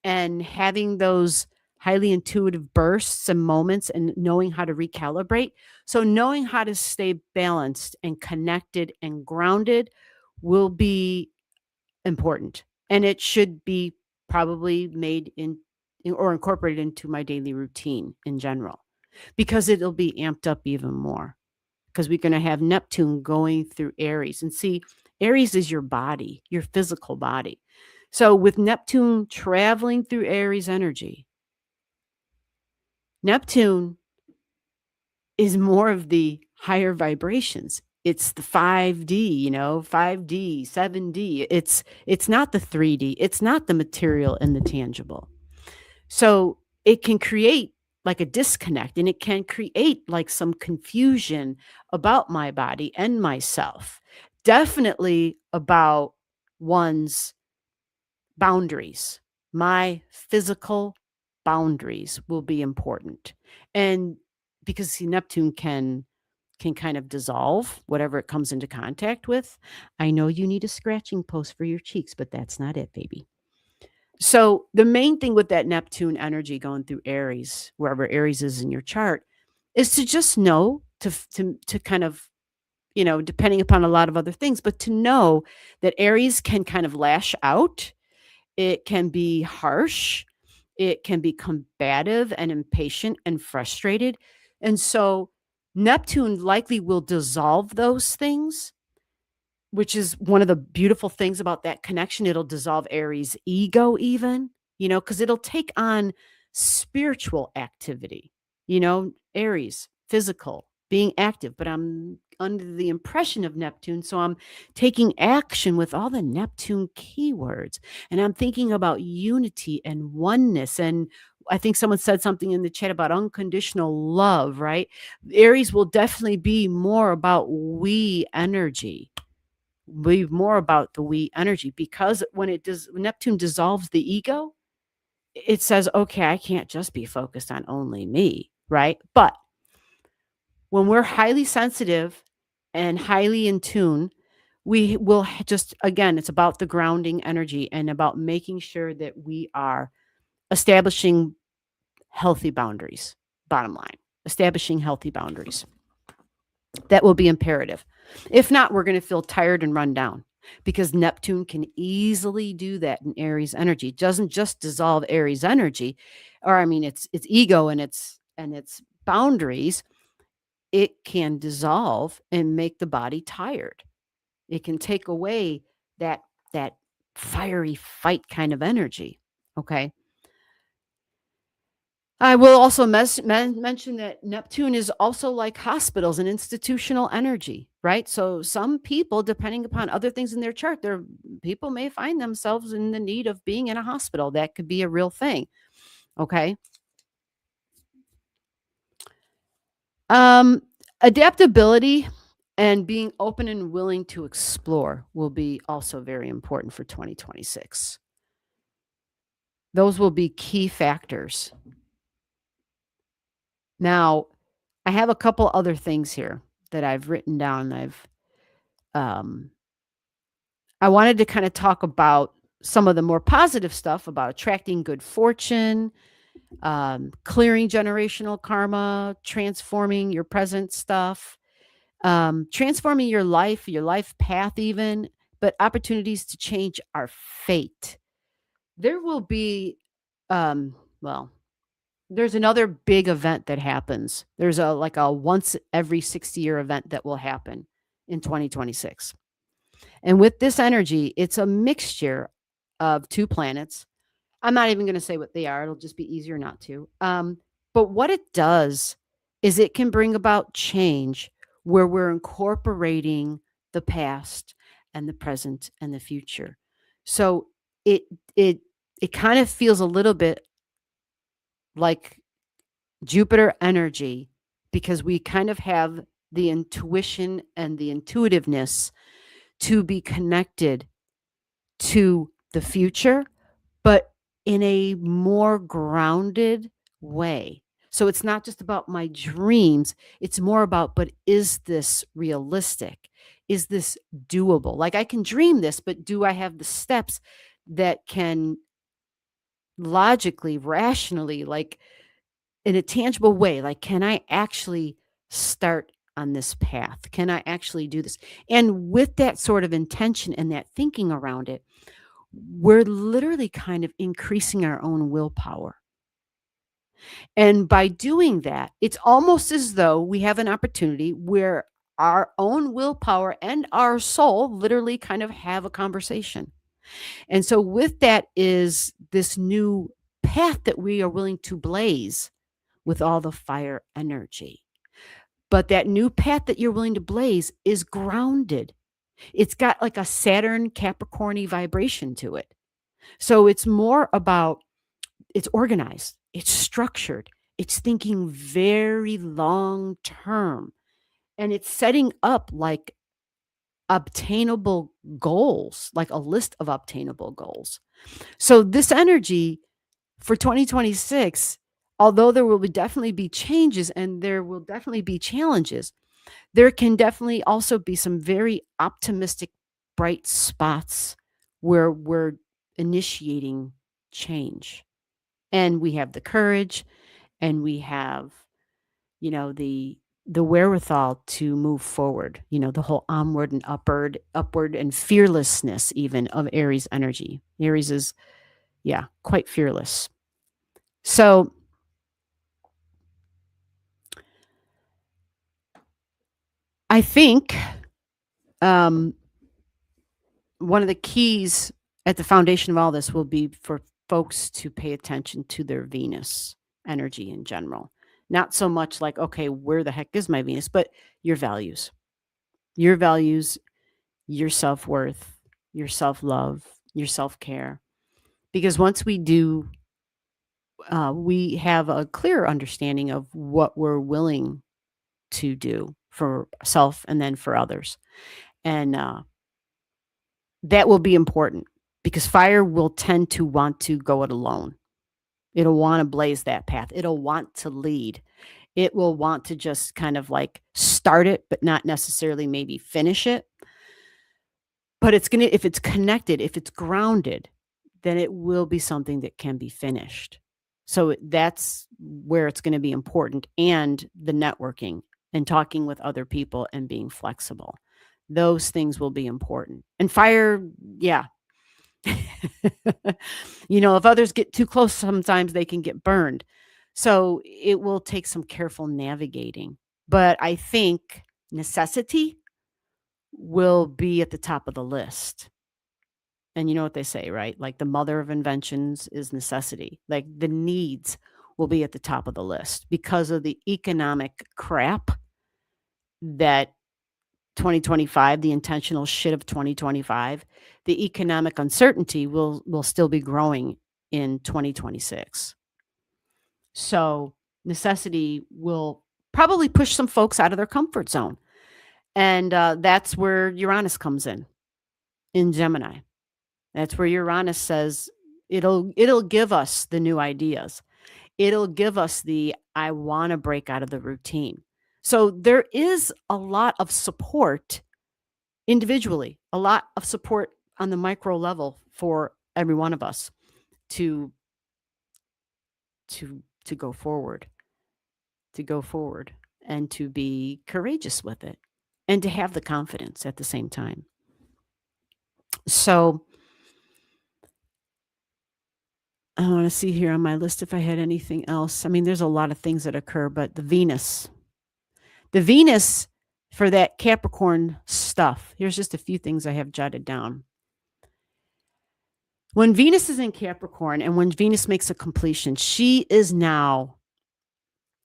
and having those highly intuitive bursts and moments and knowing how to recalibrate. So, knowing how to stay balanced and connected and grounded will be important. And it should be probably made or incorporated into my daily routine in general because it'll be amped up even more because we're going to have Neptune going through Aries. And see, Aries is your body, your physical body. So with Neptune traveling through Aries energy, Neptune is more of the higher vibrations. It's the 5D, 5D, 7D. It's not the 3D. It's not the material and the tangible. So it can create like a disconnect, and it can create like some confusion about my body and myself. Definitely about one's boundaries. My physical boundaries will be important. And because see, Neptune can kind of dissolve whatever it comes into contact with. I know you need a scratching post for your cheeks, but that's not it, baby. So the main thing with that Neptune energy going through Aries, wherever Aries is in your chart, is to just know to kind of, depending upon a lot of other things, but to know that Aries can kind of lash out. It can be harsh. It can be combative and impatient and frustrated. And so Neptune likely will dissolve those things, which is one of the beautiful things about that connection. It'll dissolve Aries' ego, even, because it'll take on spiritual activity, Aries, physical, being active. But I'm under the impression of Neptune. So I'm taking action with all the Neptune keywords. And I'm thinking about unity and oneness. And I think someone said something in the chat about unconditional love, right? Aries will definitely be more about we energy, be more about the we energy, because when Neptune dissolves the ego, it says, okay, I can't just be focused on only me, right? But when we're highly sensitive and highly in tune, we will just, again, it's about the grounding energy and about making sure that we are establishing healthy boundaries. Bottom line, establishing healthy boundaries. That will be imperative. If not, we're going to feel tired and run down, because Neptune can easily do that in Aries energy. It doesn't just dissolve Aries energy, or I mean, its ego and its boundaries. It can dissolve and make the body tired. It can take away that fiery fight kind of energy. Okay. I will also mention that Neptune is also like hospitals and institutional energy, right? So some people, depending upon other things in their chart, people may find themselves in the need of being in a hospital. That could be a real thing. Okay. Adaptability and being open and willing to explore will be also very important for 2026. Those will be key factors. Now, I have a couple other things here that I've written down. I wanted to kind of talk about some of the more positive stuff about attracting good fortune, clearing generational karma, transforming your present stuff, transforming your life path even, but opportunities to change our fate. There will be, well, there's another big event that happens. There's a once every 60-year event that will happen in 2026. And with this energy, it's a mixture of two planets. I'm not even going to say what they are. It'll just be easier not to. But what it does is it can bring about change where we're incorporating the past and the present and the future. So it kind of feels a little bit like Jupiter energy, because we kind of have the intuition and the intuitiveness to be connected to the future, but in a more grounded way. So it's not just about my dreams, it's more about, but is this realistic? Is this doable? Like I can dream this, but do I have the steps that can logically, rationally, like in a tangible way, like can I actually start on this path? Can I actually do this? And with that sort of intention and that thinking around it, we're literally kind of increasing our own willpower. And by doing that, it's almost as though we have an opportunity where our own willpower and our soul literally kind of have a conversation. And so, with that, is this new path that we are willing to blaze with all the fire energy. But that new path that you're willing to blaze is grounded. It's got like a Saturn Capricorn vibration to it. So it's more about, it's organized, it's structured, it's thinking very long term, and it's setting up like obtainable goals, like a list of obtainable goals. So this energy for 2026, although there will definitely be changes and there will definitely be challenges, there can definitely also be some very optimistic, bright spots where we're initiating change. And we have the courage and we have, the wherewithal to move forward, the whole onward and upward and fearlessness even of Aries energy. Aries is, yeah, quite fearless. So I think one of the keys at the foundation of all this will be for folks to pay attention to their Venus energy in general. Not so much like, okay, where the heck is my Venus, but your values, your self-worth, your self-love, your self-care. Because once we do, we have a clear understanding of what we're willing to do for self and then for others. And that will be important because fire will tend to want to go it alone. It'll want to blaze that path. It'll want to lead. It will want to just kind of like start it, but not necessarily maybe finish it. But it's going to, if it's connected, if it's grounded, then it will be something that can be finished. So that's where it's going to be important, and the networking and talking with other people and being flexible. Those things will be important. And fire, yeah. If others get too close, sometimes they can get burned. So it will take some careful navigating. But I think necessity will be at the top of the list. And you know what they say, right? Like the mother of inventions is necessity. Like the needs will be at the top of the list because of the economic crap that 2025, the intentional shit of 2025, the economic uncertainty will still be growing in 2026. So necessity will probably push some folks out of their comfort zone. And that's where Uranus comes in Gemini. That's where Uranus says it'll give us the new ideas. It'll give us the, I want to break out of the routine. So there is a lot of support individually, a lot of support on the micro level for every one of us to go forward, and to be courageous with it and to have the confidence at the same time. So I want to see here on my list if I had anything else. I mean, there's a lot of things that occur, but the Venus for that Capricorn stuff, here's just a few things I have jotted down. When Venus is in Capricorn and when Venus makes a completion, she is now,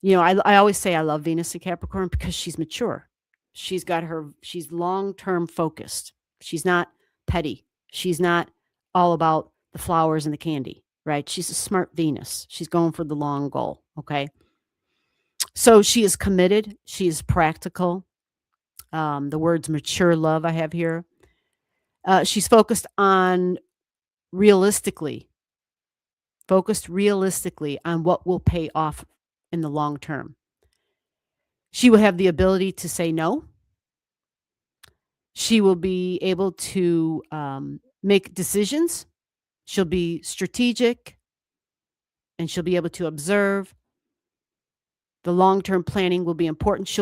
I always say I love Venus in Capricorn because she's mature. She's long-term focused. She's not petty. She's not all about the flowers and the candy, right? She's a smart Venus. She's going for the long goal, okay? So she is committed. She is practical. The words mature love I have here. She's focused realistically on what will pay off in the long term. She will have the ability to say no. She will be able to make decisions. She'll be strategic, and she'll be able to observe. The long-term planning will be important. She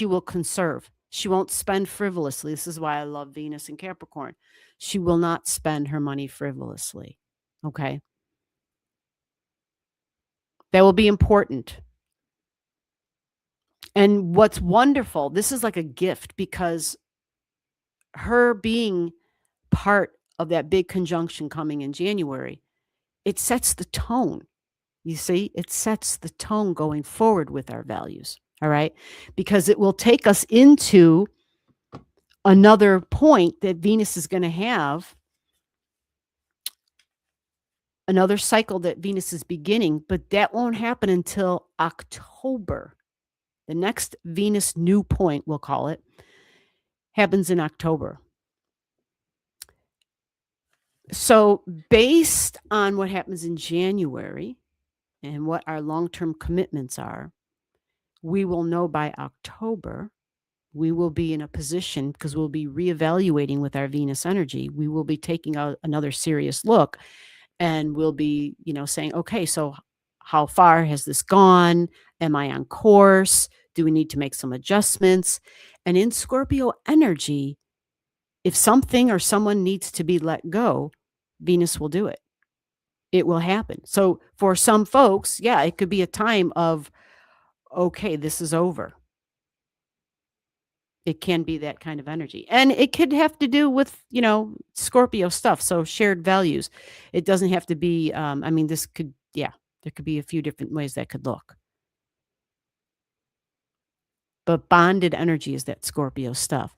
will conserve. She won't spend frivolously. This is why I love Venus in Capricorn. She will not spend her money frivolously. Okay? That will be important. And what's wonderful, this is like a gift, because her being part of that big conjunction coming in January, it sets the tone. You see, it sets the tone going forward with our values. All right. Because it will take us into another point that Venus is going to have, another cycle that Venus is beginning, but that won't happen until October. The next Venus new point, we'll call it, happens in October. So based on what happens in January and what our long-term commitments are, we will know by October. We will be in a position, because we'll be reevaluating with our Venus energy. We will be taking another serious look, and we'll be, saying, okay, so how far has this gone? Am I on course? Do we need to make some adjustments? And in Scorpio energy, if something or someone needs to be let go, Venus will do it. It will happen. So for some folks, yeah, it could be a time of, okay, this is over. It can be that kind of energy. And it could have to do with, Scorpio stuff. So shared values. It doesn't have to be, this could, there could be a few different ways that could look. But bonded energy is that Scorpio stuff.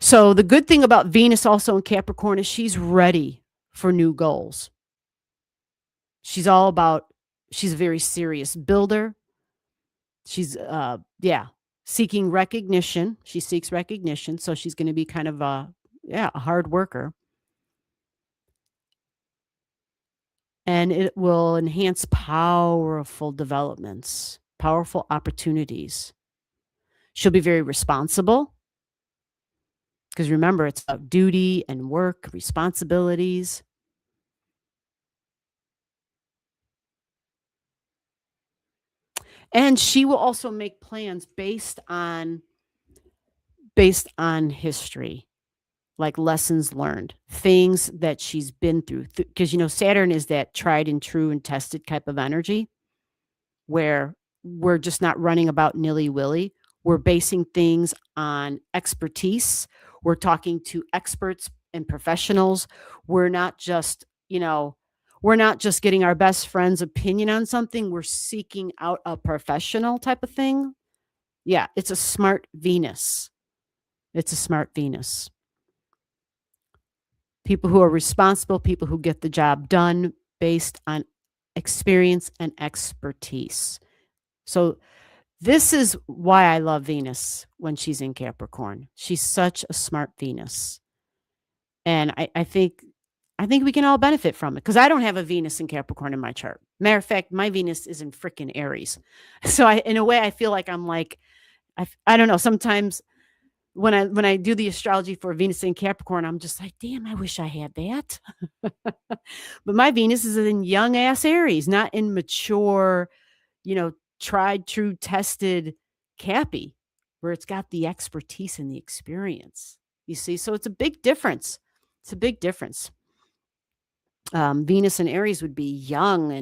So the good thing about Venus also in Capricorn is she's ready for new goals. She's a very serious builder. She's, seeking recognition. She seeks recognition. So she's going to be kind of a hard worker. And it will enhance powerful developments, powerful opportunities. She'll be very responsible, because remember, it's about duty and work, responsibilities. And she will also make plans based on history, like lessons learned, things that she's been through. Because, Saturn is that tried and true and tested type of energy, where we're just not running about nilly-willy. We're basing things on expertise. We're talking to experts and professionals. We're not just, getting our best friend's opinion on something. We're seeking out a professional type of thing. Yeah, it's a smart Venus. It's a smart Venus. People who are responsible, people who get the job done based on experience and expertise. So this is why I love Venus when she's in Capricorn. She's such a smart Venus. And I think we can all benefit from it, because I don't have a Venus in Capricorn in my chart. Matter of fact, my Venus is in freaking Aries. So in a way, I feel like I'm like, I don't know, sometimes when I do the astrology for Venus in Capricorn, I'm just like, damn, I wish I had that. But my Venus is in young ass Aries, not in mature, tried, true, tested Cappy, where it's got the expertise and the experience. You see, so it's a big difference. It's a big difference. Venus in Aries would be young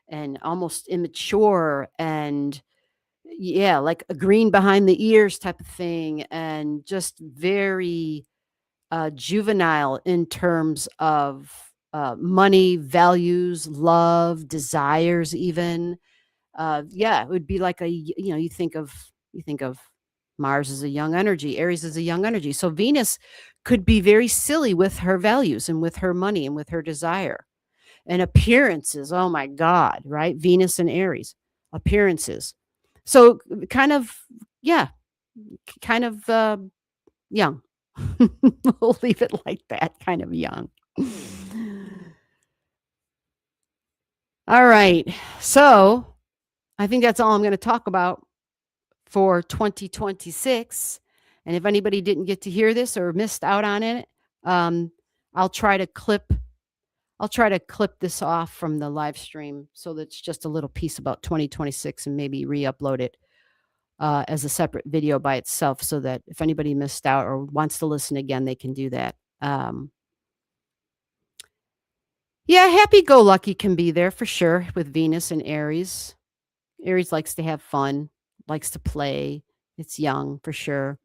and almost immature, and like a green behind the ears type of thing, and just very juvenile in terms of money, values, love, desires, even. It would be like you think of Mars as a young energy, Aries as a young energy. So Venus could be very silly with her values and with her money and with her desire. And appearances, oh my God, right? Venus and Aries, appearances. So kind of, yeah, kind of young. We'll leave it like that, kind of young. All right. So I think that's all I'm going to talk about for 2026. And if anybody didn't get to hear this or missed out on it, I'll try to clip this off from the live stream so that's just a little piece about 2026 and maybe re-upload it as a separate video by itself so that if anybody missed out or wants to listen again, they can do that. Yeah, happy-go-lucky can be there for sure with Venus and Aries. Aries likes to have fun, likes to play. It's young for sure.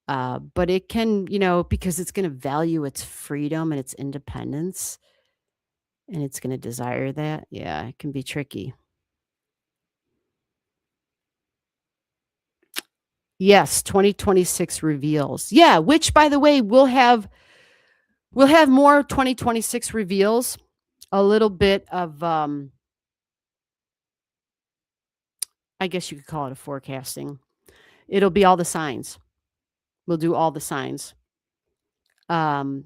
But it can, because it's going to value its freedom and its independence, and it's going to desire that. Yeah, it can be tricky. Yes, 2026 reveals. Yeah, which by the way, we'll have more 2026 reveals. A little bit of I guess you could call it a forecasting. It'll be all the signs. We'll do all the signs. I'm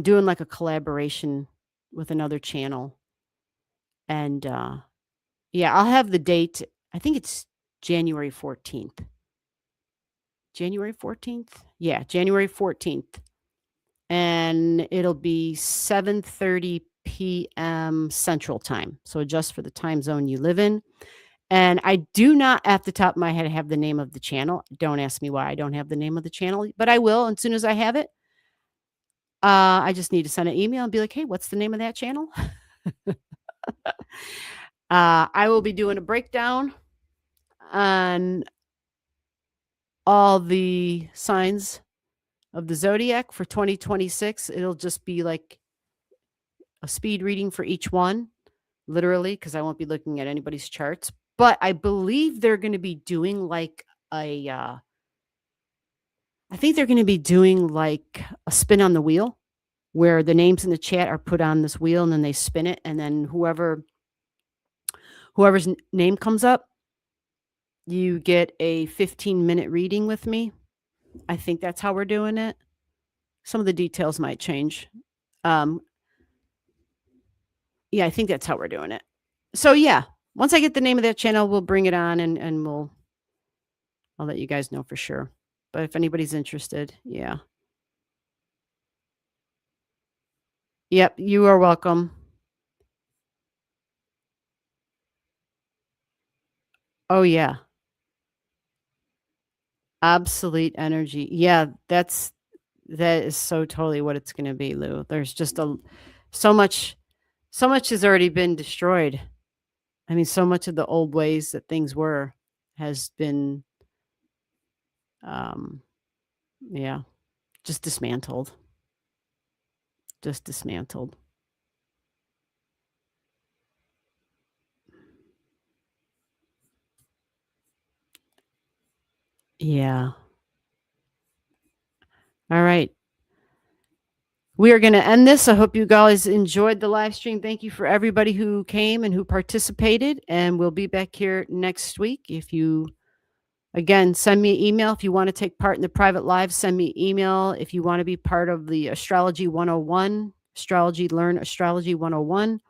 doing like a collaboration with another channel. And yeah, I'll have the date. I think it's January 14th. January 14th? Yeah, January 14th. And it'll be 7:30 p.m. Central Time. So adjust for the time zone you live in. And I do not, at the top of my head, have the name of the channel. Don't ask me why I don't have the name of the channel, but I will as soon as I have it. I just need to send an email and be like, hey, what's the name of that channel? I will be doing a breakdown on all the signs of the Zodiac for 2026. It'll just be like a speed reading for each one, literally, because I won't be looking at anybody's charts. But I believe they're going to be doing like I think they're going to be doing like a spin on the wheel where the names in the chat are put on this wheel and then they spin it. And then whoever's name comes up, you get a 15-minute reading with me. I think that's how we're doing it. Some of the details might change. Yeah, I think that's how we're doing it. So yeah, once I get the name of that channel, we'll bring it on and I'll let you guys know for sure. But if anybody's interested, yeah. Yep, you are welcome. Oh yeah. Obsolete energy. Yeah, that is so totally what it's going to be, Lou. There's just so much has already been destroyed. I mean, so much of the old ways that things were has been yeah, just dismantled. Just dismantled. Yeah. All right. We are going to end this. I hope you guys enjoyed the live stream. Thank you for everybody who came and who participated. And we'll be back here next week. If you, again, send me an email. If you want to take part in the private live, send me an email. If you want to be part of the Astrology 101, Learn Astrology 101.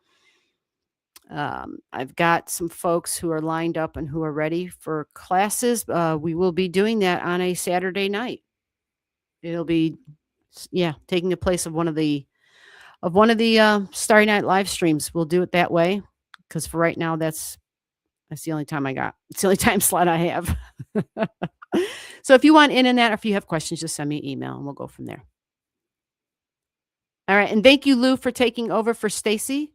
I've got some folks who are lined up and who are ready for classes. We will be doing that on a Saturday night. It'll be, yeah, taking the place of one of the Starry Night live streams. We'll do it that way because for right now, that's the only time I got. It's the only time slot I have. So if you want in on that, or if you have questions, just send me an email and we'll go from there. All right, and thank you, Lou, for taking over for Stacy.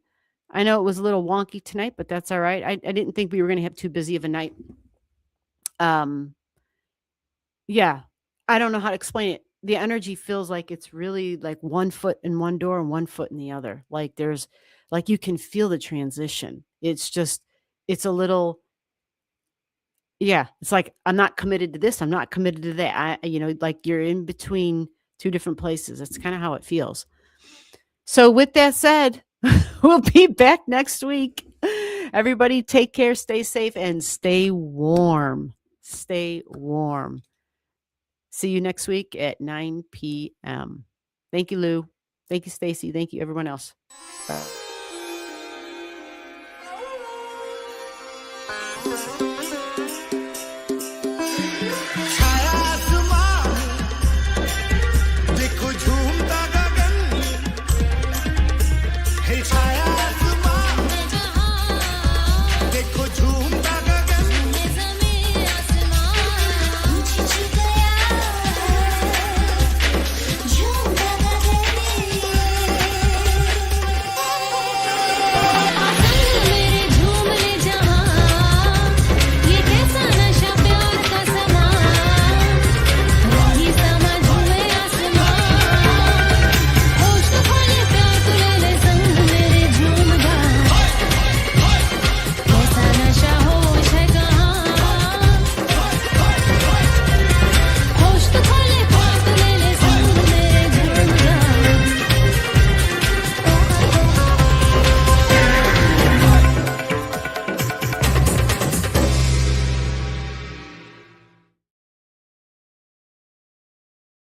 I know it was a little wonky tonight, but that's all right. I didn't think we were going to have too busy of a night. Yeah, I don't know how to explain it. The energy feels like it's really like one foot in one door and one foot in the other. Like there's, like you can feel the transition. It's just, it's a little, Yeah, it's like, I'm not committed to this, I'm not committed to that. Like you're in between two different places. That's kind of how it feels. So with that said, we'll be back next week. Everybody take care, stay safe, and stay warm. Stay warm. See you next week at 9 p.m. Thank you, Lou. Thank you, Stacy. Thank you, everyone else. Bye.